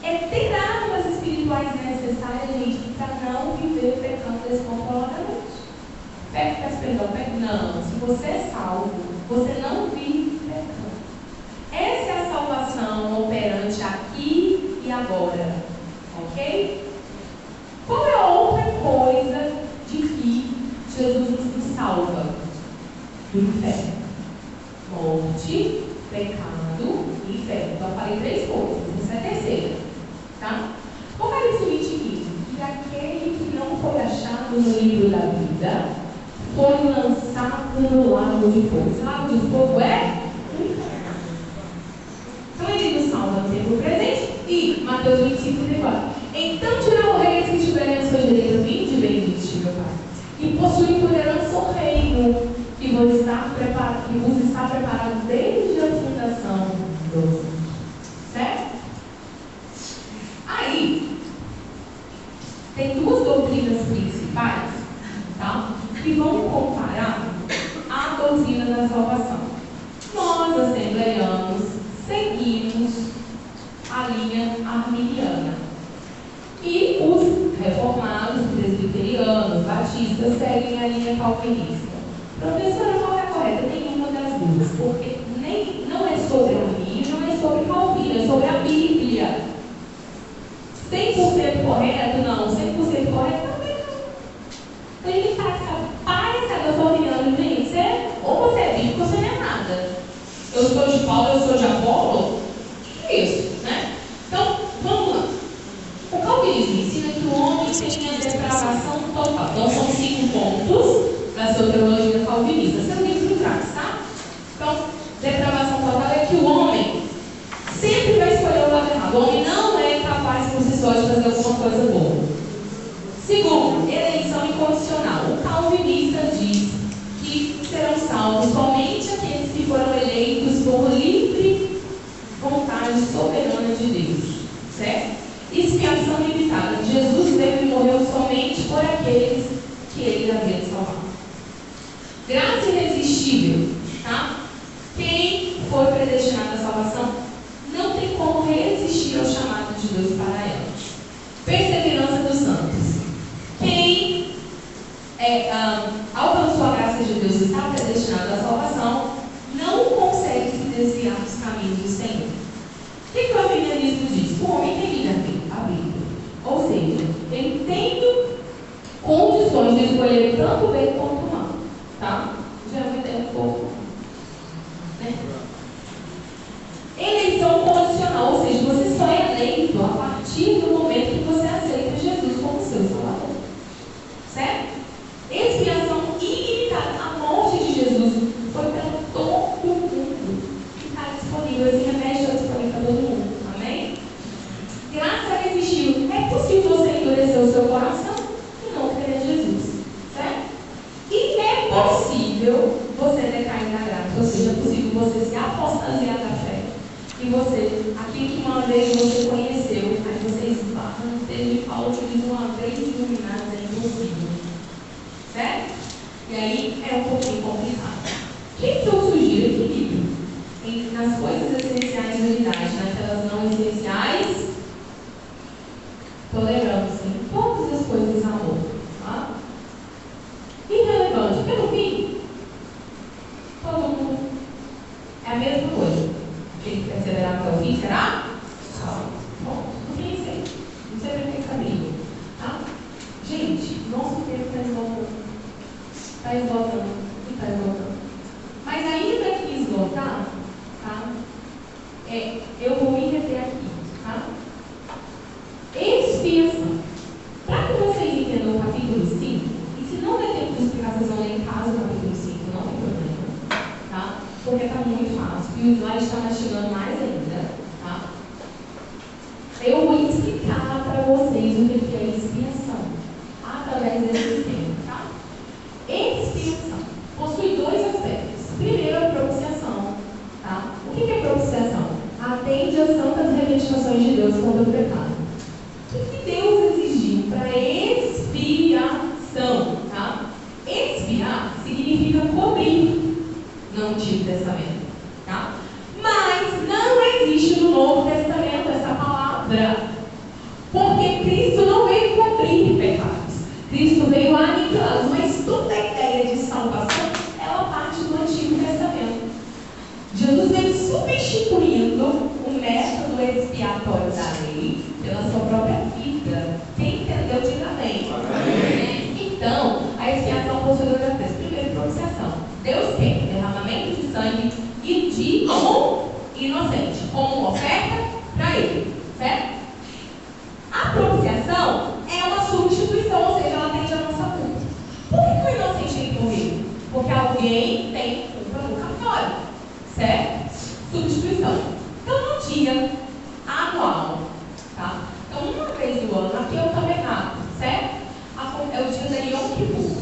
É ter armas espirituais necessárias, gente, para não viver pecando descontroladamente. Peço perdão, não. Se você é salvo, você não vive pecando. Essa é a salvação operante aqui e agora. Ok? Qual é a outra coisa de que Jesus nos salva? Do inferno. Morte, pecado e inferno. Então eu falei 3 coisas. Essa é a terceira. Tá? Apocalipse 20:15. E aquele que não foi achado no livro da vida foi lançado no lago de fogo. Esse lago de fogo é o inferno. Então ele nos salva no tempo presente. E Mateus 25:34. Então dirá o rei que estiverem à sua direita: vinde, bendito meu Pai, e possuem por herança o reino que vos está preparado desde a fundação do mundo. Certo? Aí tem 2 doutrinas doutrinas principais, tá? Que vão comparar a doutrina da salvação. Nós, assembleianos, seguimos a linha arminiana. E os reformados, presbiterianos, batistas, seguem a linha calvinista. Professora, qual é a correta? Nenhuma das duas, porque não é sobre Arminio, não é sobre Calvino, é sobre a Bíblia. 100% correto? Não. 100% correto? Também não. Então a gente está parecendo, eu sou arminiano, gente, ou você é bíblico ou você não é nada. Eu sou de Paulo, eu sou de Apolo? Que isso, né? Então, vamos lá. O calvinismo ensina que o homem tem a depravação total. Então, são 5 pontos da sua teologia calvinista. Você não tem que livrar, tá? Então, depravação total é que o homem sempre vai escolher o lado errado. O homem não é capaz por si só de fazer alguma coisa boa. Segundo, eleição incondicional. O calvinista diz que serão salvos somente aqueles que foram eleitos por livre vontade soberana de Deus. Certo? Expiação limitada. Jesus veio e morreu somente por aqueles que ele havia de salvar. Graça irresistível. Tá? Quem foi predestinado à salvação não tem como resistir ao chamado de Deus para ela. Perseverança dos santos. Quem alcançou a graça de Deus e está predestinado à salvação não consegue se desviar dos caminhos do Senhor. O que o arminianismo diz? O homem tem livre-arbítrio. Ou seja, ele tem condições de escolher tanto bem quanto mal. Tá? Já é uma ideia um pouco. Né? Eleição condicional, ou seja, você só é eleito a partir do momento que você aceita Jesus como seu Salvador. Certo? Expiação ilimitada. A morte de Jesus foi para todo mundo que está disponível. Esse remédio está disponível para todo mundo. Amém? Graça irresistível. É possível você endurecer o seu coração e não crer em Jesus. Certo? E é possível você decair na graça. Ou seja, é possível você se apostasiar da fé. E você, aquilo que uma vez você conheceu, aí você esbarra no texto de Paulo que diz uma vez iluminado é impossível. Certo? E aí é um pouquinho complicado. O que eu sugiro? Equilíbrio nas coisas essenciais da unidade, naquelas não essenciais, tolerância em todas as coisas, amor. Tá? Irrelevante. Pelo fim, todo mundo é a mesma coisa. Ele perseverar até o fim, será? Bom, não pensei. Não sei para que está briga. Tá? Gente, nosso tempo está esgotando. Está esgotando. E está esgotando. Mas ainda que esgotar, tá? Eu vou me reter aqui. Tá? Expiação. Para que vocês entendam o capítulo 5, e se não der tempo de explicar, vocês vão ler em casa o capítulo 5, não tem problema. Tá? Porque está muito fácil. E o slide está mastigando mais ainda. Tá? Eu vou explicar para vocês o que é expiação. Através desse tema. Tá? Expiação possui 2 aspectos. Primeiro, a propiciação. Tá? O que é propiciação? Atende às santas reivindicações de Deus contra o pecado. O que Deus exigiu para expiação? Tá? Expiar significa cobrir no Antigo Testamento. Tá? Mas não existe no Novo Testamento essa palavra. Porque Cristo não veio cobrir pecados. Cristo veio aniquilá-los. Mas toda a ideia de salvação, ela parte do Antigo Testamento. Jesus veio substituindo o método expiatório da lei pela sua própria vida. Quem entendeu, diga amém. Então, a expiação possui 2 aspectos. Primeiro, propiciação. Deus quer derramamento de sangue e de um inocente, como uma oferta para ele. Certo? A propiciação é uma substituição, ou seja, ela atende a nossa culpa. Por que o inocente tem que morrer? Porque alguém tem culpa no cartório. Certo? Substituição. Então, no dia anual, tá? Então, uma vez no ano, aqui é o tabernáculo, certo? É o dia da Yom Kippur,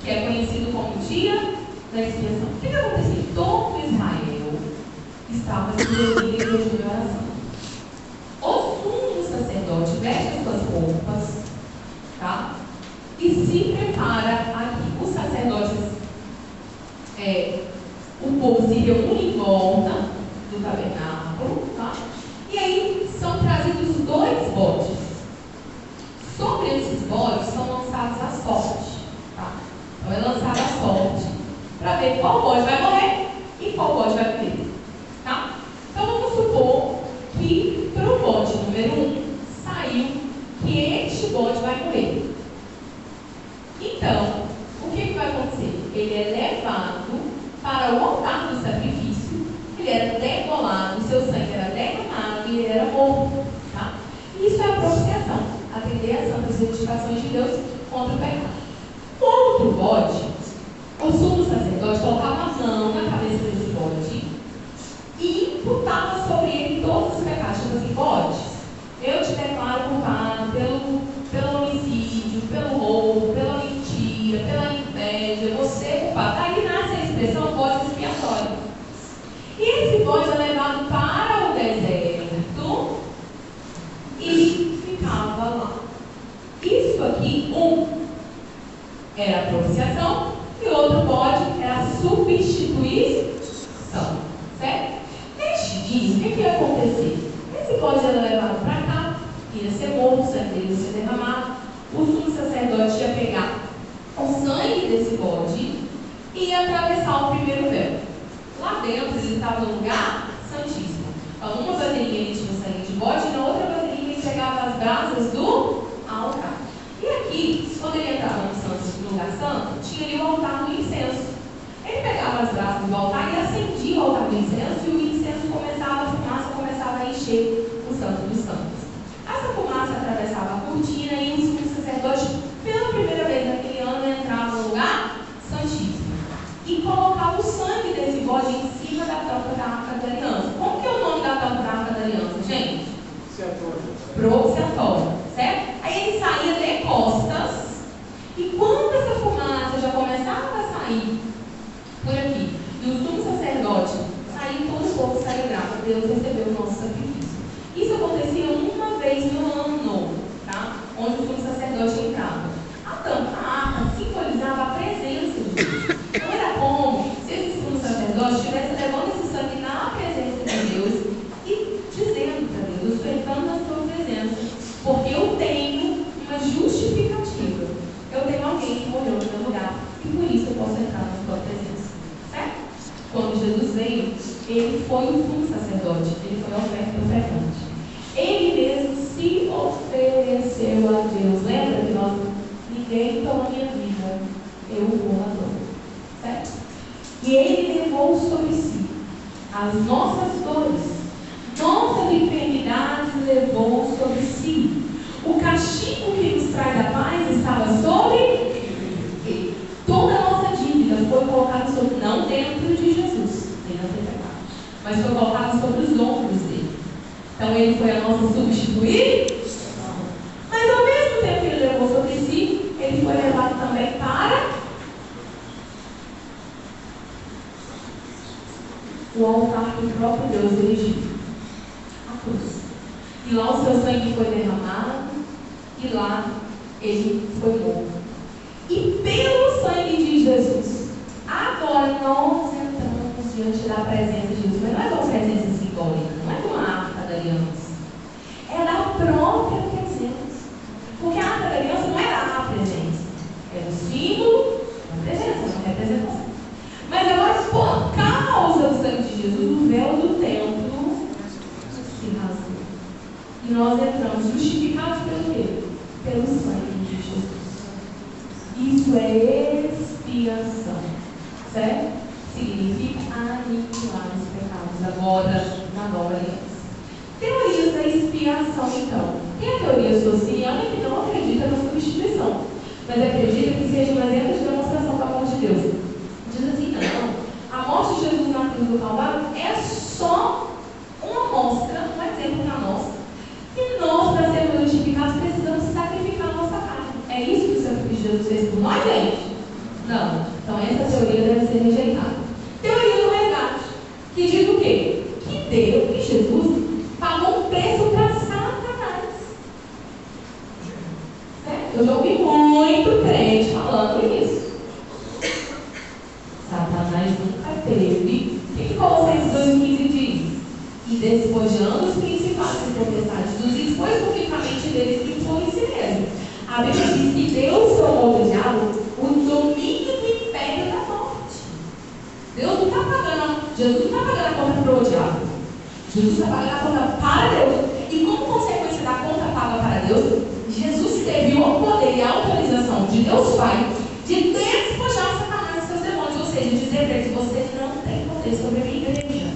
que é conhecido como o dia da expiação. O que aconteceu? Todo Israel estava se reunindo em jejum de oração. O sumo sacerdote veste as suas roupas, tá? e se prepara aqui. Os sacerdotes, o povo se reúne em volta do tabernáculo, tá? E aí são trazidos 2 bodes. Sobre esses bodes são lançados a sorte, tá? Então é lançada a sorte para ver qual bode vai morrer e qual bode vai viver, tá? Então vamos supor que para o bode número 1 saiu que este bode vai morrer. Então, o que vai acontecer? Ele é levado para o altar do sacrifício, ele era degolado, seu sangue era derramado e ele era morto, tá? Isso é a propiciação, atender às santas edificações de Deus contra o pecado. O outro bode, o sumo sacerdote colocava a mão na cabeça desse bode e imputava sobre ele todos os pecados. Tipo assim, bode, eu te declaro culpado pelo homicídio, pelo roubo, pela mentira, pela inveja, você é culpado. Daí nasce a expressão bode expiatório. E esse bode é levado para o deserto e ficava lá. Isso aqui, era a propiciação e outro bode era a substituição. Certo? Neste dia, o que ia acontecer? Esse bode era levado para cá, ia ser morto, o sangue dele ia ser derramado. O sumo sacerdote ia pegar o sangue desse bode e ia atravessar o primeiro véu. Lá dentro ele estava no lugar santíssimo. Então, uma vasilhinha ele tinha o sangue de bode e na outra vasilhinha ele pegava as brasas do altar. E aqui, quando ele entrava no lugar santo, tinha ali o altar do incenso. Ele pegava as brasas do altar e acendia o altar do incenso e o incenso começava, a fumaça começava a encher o santo dos santos. Essa fumaça atravessava a cortina e o sumo sacerdote, pela primeira vez naquele ano, entrava no lugar santíssimo e colocava o sangue desse bode em cima da tampa da Arca da Aliança. Como que é o nome da tampa da Arca da Aliança, gente? Propiciatório, certo? Aí ele saía de costas e quando essa fumaça já começava a sair por aqui e o sumo sacerdote saía, todo o povo saía grato. Deus recebeu o nosso sacrifício. Isso acontecia uma vez no ano, tá? Onde o sumo sacerdote entrava. A tampa, a arca, simbolizava a presença de Deus. Não era como se esse sumo sacerdote estivesse levando esse sangue na presença de Deus e dizendo para Deus, ofertando a sua presença, porque eu tenho uma justificativa. Eu tenho alguém que morreu no meu lugar e por isso eu posso entrar na sua presença. Certo? Quando Jesus veio, ele foi o sumo sacerdote, ele foi a oferta ofertante. Ele mesmo se ofereceu a Deus. Lembra que ninguém toma minha vida, eu vou a dor. Certo? E ele levou sobre si as nossas dores, nossas enfermidades levou sobre si. O castigo que nos traz a paz estava sobre ele. Toda a nossa dívida foi colocada sobre, não dentro de Jesus, ele não tem pecado, mas foi colocada sobre os ombros dele. Então ele foi a nossa substituição. Mas ao mesmo tempo que ele levou sobre si, ele foi levado também para o altar que o próprio Deus erigiu, a cruz. E lá o seu sangue foi derramado e lá ele foi morto. E pelo sangue de Jesus, agora nós entramos diante da presença de Jesus. Mas não é uma presença simbólica, não é uma arca da aliança. É da própria presença. Porque a arca da aliança não era a presença. Era o símbolo da presença, uma representação. Mas agora, por causa do sangue de Jesus, o véu do templo se rasgou. E nós entramos justificados pelo quê? Pelo sangue de Jesus. Isso é expiação, certo? Significa aniquilar os pecados agora na nova aliança. Teorias da expiação, então. Tem a teoria sociana que não acredita na substituição, mas acredita que seja um exemplo de demonstração da morte de Deus. Diz assim, não. A morte de Jesus na cruz do Calvário é só uma amostra, um exemplo para nós, que nós, para sermos justificados, precisamos sacrificar a nossa carne. É isso que o sacrifício de Jesus fez por nós, gente? Não. Então essa teoria deve ser rejeitada. Teoria do resgate, que diz o quê? Que Deus, que Jesus, pagou um preço para Satanás. Certo? Eu já ouvi muito A Bíblia diz que Deus tomou do diabo o domínio do império da morte. Deus não está pagando, Jesus não está pagando a conta para o diabo. Jesus está pagando a conta para Deus. E como consequência da conta paga para Deus, Jesus teve o poder e a autorização de Deus Pai de despojar Satanás e seus demônios. Ou seja, dizer para eles: você não tem poder sobre a minha igreja.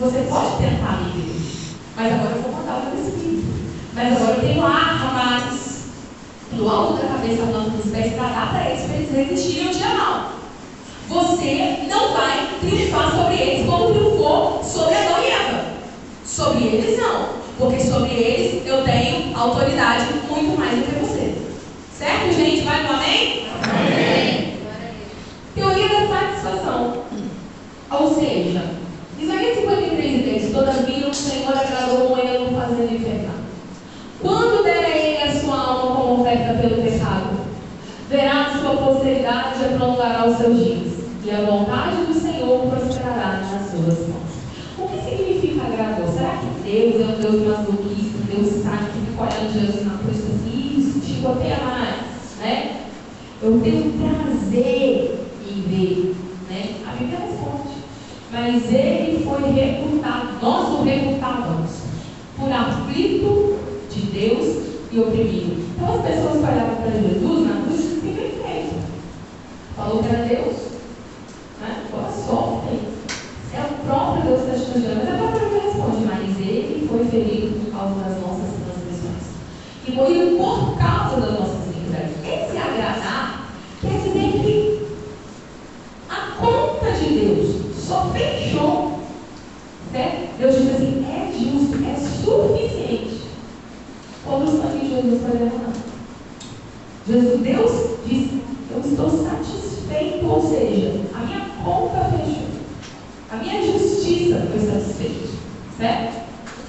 Você pode tentar a minha igreja, mas agora eu vou mandar o meu espírito. Mas agora eu tenho armas do alto da cabeça, alto dos pés, para dar para eles resistirem ao dia mal. Você não vai triunfar sobre eles como triunfou sobre Adão e Eva. Sobre eles não, porque sobre eles eu tenho autoridade muito mais do que você. Certo, gente? Vai no amém? Amém. Teoria da satisfação. Ou seja, Isaías 53:10, todavia o Senhor agradou ele fazendo enfermar. Quando der a ele a sua alma como oferta pelo pecado, verá a sua posteridade e prolongará os seus dias, e a vontade do Senhor prosperará nas suas mãos. O que significa agradou? Será que Deus é um Deus masoquista, Deus sabe que fica olhando Jesus na cruz e assim, isso, chicoteia mais, né? Eu tenho prazer em ver, né? A Bíblia responde. Mas ele foi reputado, nós o reputávamos, por aflito de Deus e oprimido. Então as pessoas que olhavam para Jesus na cruz diziam que bem feito. Falou que era Deus, né? Boa sorte. É o próprio Deus que está te elogiando. Mas a própria Bíblia responde: mas ele foi ferido por causa das nossas transgressões e morreu por causa das nossas iniquidades. Esse agradar quer dizer que a conta de Deus só fechou, certo? Deus diz assim: é justo, é suficiente quando o sangue de Jesus foi derramado. Deus disse: eu estou satisfeito, ou seja, a minha conta fechou, a minha justiça foi satisfeita, certo?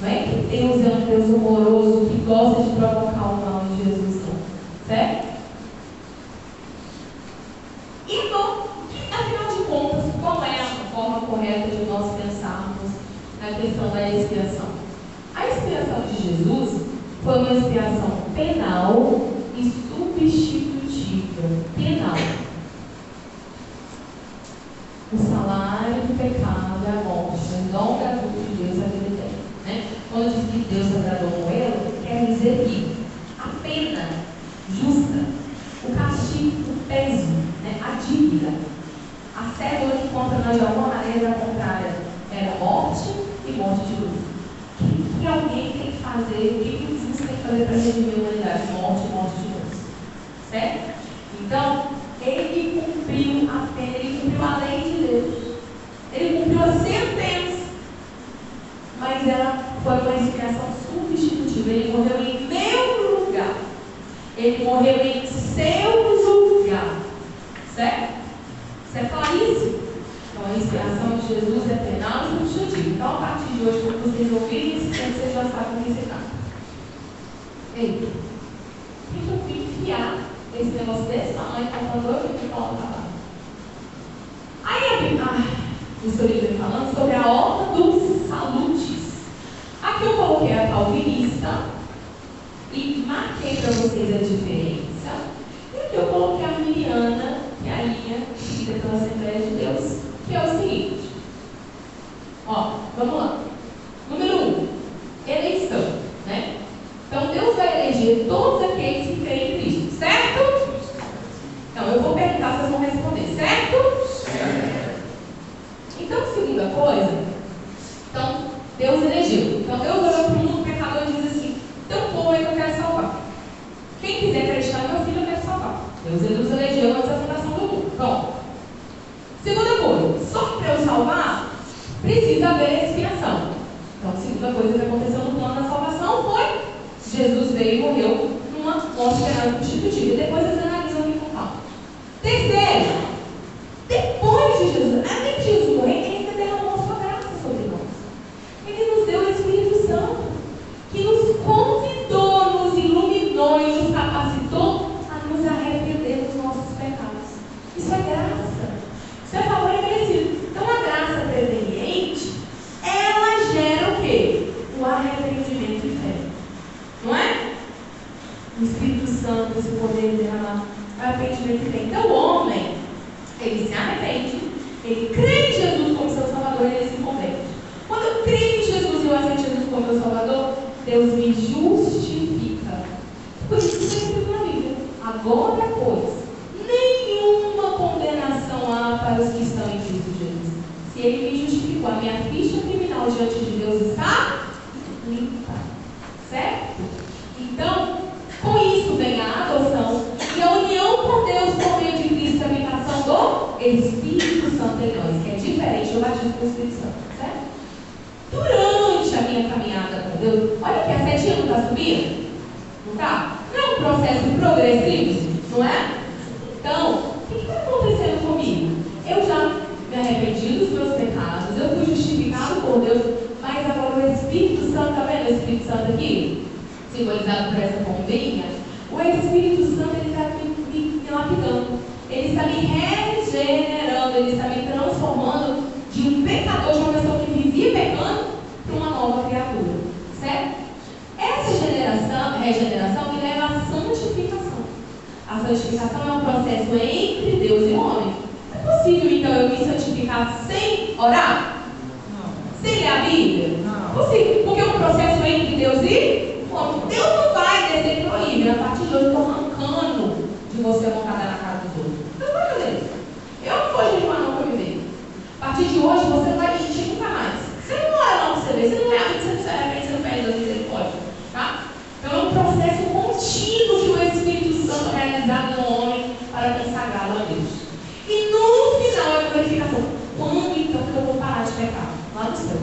Não é que Deus é um Deus humoroso que gosta de provocar o mal em Jesus, não, certo? E bom, afinal de contas, qual é a forma correta de nós pensarmos na questão da expiação? A expiação de Jesus foi uma expiação penal e substitutiva. Penal. O salário do pecado é a morte, o dom gratuito de Deus é a vida eterna, né? Quando diz que Deus agradou Moelo, quer dizer que a pena justa, o castigo, o peso, né? A dívida, a cédula que conta de alguma maneira contrária era morte e morte de luz. O que alguém tem que fazer, o que Jesus tem que fazer para redimir a humanidade? Morte e morte de luz, certo? Então, ele cumpriu a pena, ele cumpriu a lei de Deus, ele cumpriu a sentença, mas ela foi uma expiação substitutiva. Ele morreu em meu lugar, ele morreu em seu lugar, certo? Isso é claríssimo. Então a expiação de Jesus é penal e substitutiva. Então a partir de hoje, quando vocês ouvirem esse tempo, vocês já sabem o que se trata. Eita, deixa eu enfiar esse negócio desse tamanho, contador, que fala pra lá. Aí a Bíblia, o historiador vem falando sobre a ordem dos salutes. Aqui eu coloquei a calvinista e marquei para vocês a diferença. E aqui eu coloquei a arminiana, que é a linha seguida pela Assembleia de Deus, que é o seguinte. Ó, vamos lá. Número 1, eleição, né? Então Deus vai eleger todos aqueles que creem em Cristo, certo? Então eu vou perguntar, vocês vão responder, certo? Certo. Então, segunda coisa, então Deus elegeu. Então Deus olhou para o mundo pecador e diz assim: teu povo é que eu quero salvar. Quem quiser acreditar no meu filho, eu quero salvar. Deus nos elegeu antes da fundação do mundo. Pronto. Segunda coisa, só que para eu salvar, precisa haver expiação. Então, a segunda coisa que aconteceu no plano da salvação foi: Jesus veio e morreu numa morte penal substitutiva. E depois eles analisam aqui com calma. Terceiro, depois de Jesus, além de Jesus morrer, ele ainda derramou a sua graça sobre nós. Ele nos deu o Espírito Santo, que nos convidou, nos iluminou e nos capacitou a nos arrepender dos nossos pecados. Isso é graça. Isso é favor imerecido. Então, a graça preveniente, ela gera o quê? O arrependimento e fé. Não é? O Espírito Santo Santo, esse poder derramado, o arrependimento que tem. Então o homem, ele se arrepende, ele crê em Jesus como seu Salvador e ele se converte. Quando eu creio em Jesus e eu aceito Jesus como meu Salvador, Deus me justifica. Por isso que está escrito na Bíblia. Agora, pois, nenhuma condenação há para os que estão em Cristo Jesus. Se Ele me justificou, a minha ficha criminal diante de Deus está limpa. Certo? Então, com isso vem a adoção e a união com Deus por meio de Cristo, a habitação do Espírito Santo em nós, que é diferente do batismo com o Espírito Santo. Certo? Durante a minha caminhada com Deus, olha que a setinha não está subindo? Não está? Não é um processo progressivo, não é? Então, o que está acontecendo comigo? Eu já me arrependi dos meus pecados, eu fui justificado por Deus, mas agora o Espírito Santo, está vendo o Espírito Santo aqui? Simbolizado por essa pombinha. O Espírito Santo, ele está me lapidando, ele está me regenerando, ele está me transformando de um pecador, de uma pessoa que vivia pecando, para uma nova criatura. Certo? Essa regeneração me leva à santificação. A santificação é um processo entre Deus e o homem. É possível, então, eu me santificar sem orar? Não. Sem ler a Bíblia? Não. Possível, porque é um processo entre Deus e o homem. Deus não vai descer para o nível. A partir de hoje, eu estou arrancando de você a vontade na cara dos outros. Deus não vai fazer isso. Eu não vou jejuar não para viver. A partir de hoje, você não vai mentir nunca mais. Você não ora não para você ver. Você não é a vida, você não se arrepende, você não pede Deus misericórdia. Tá? Então é um processo contínuo que o Espírito Santo é realizado no homem para consagrá-lo a Deus. E no final é a glorificação. Quando então que eu vou parar de pecar? Lá no céu.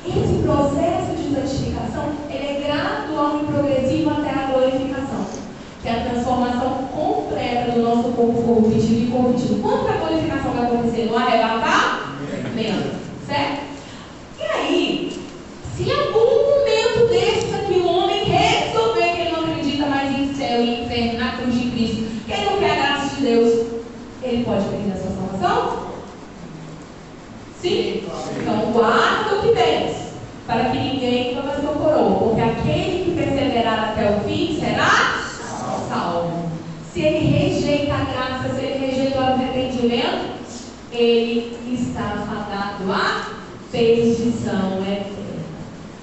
Esse processo de santificação, ele é gradual e progressivo até a glorificação, que é a transformação completa do nosso corpo corruptível e corruptível. Quando que a glorificação vai acontecer? No arrebatamento. Certo? E aí, se em algum momento desse aqui o homem resolver que ele não acredita mais em céu e inferno na cruz de Cristo, que ele não quer a graça de Deus, ele pode perder a sua salvação? Sim? Então guarda o que tens, para que ninguém tome a sua coroa, porque aquele que perseverar até o fim será salvo. Se ele rejeita a graça, se ele rejeita o arrependimento, ele está fadado à perdição eterna.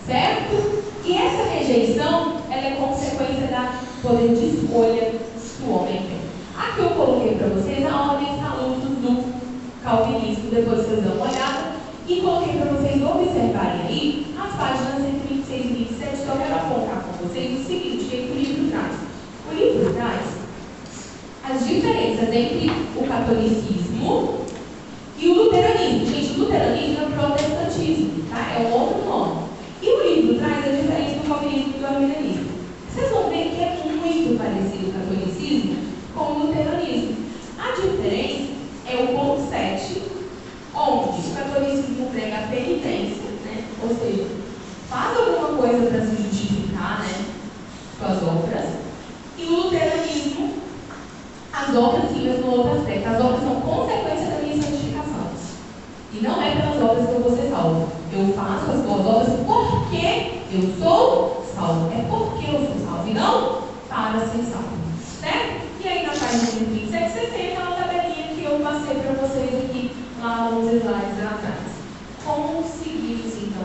Certo? E essa rejeição, ela é consequência do poder de escolha que o homem tem. Aqui eu coloquei para vocês a ordem salutos do calvinismo, depois vocês dão uma olhada, e coloquei para vocês observarem aí as páginas entre 26 e 27, que eu quero focar com vocês o seguinte, que o livro traz. O livro traz as diferenças entre o catolicismo e o luteranismo. Gente, o luteranismo é o protestantismo, tá? É um outro nome. E o livro traz a diferença do calvinismo e do arminianismo. Vocês vão ver que é muito parecido o catolicismo com o luteranismo. A diferença é o ponto 7, onde o catolicismo prega a penitência, né? Ou seja, faz alguma coisa para se justificar, né? Com as obras. E o luteranismo, as obras, sim, mas no outro aspecto. As obras são consequência da minha santificação. E não é pelas obras que eu vou ser salvo. Eu faço as boas obras porque eu sou salvo. É porque eu sou salvo e não para ser salvo. Certo? E aí na página 27 você tem aquela tabelinha que eu passei para vocês aqui, lá uns slides atrás. Conseguimos então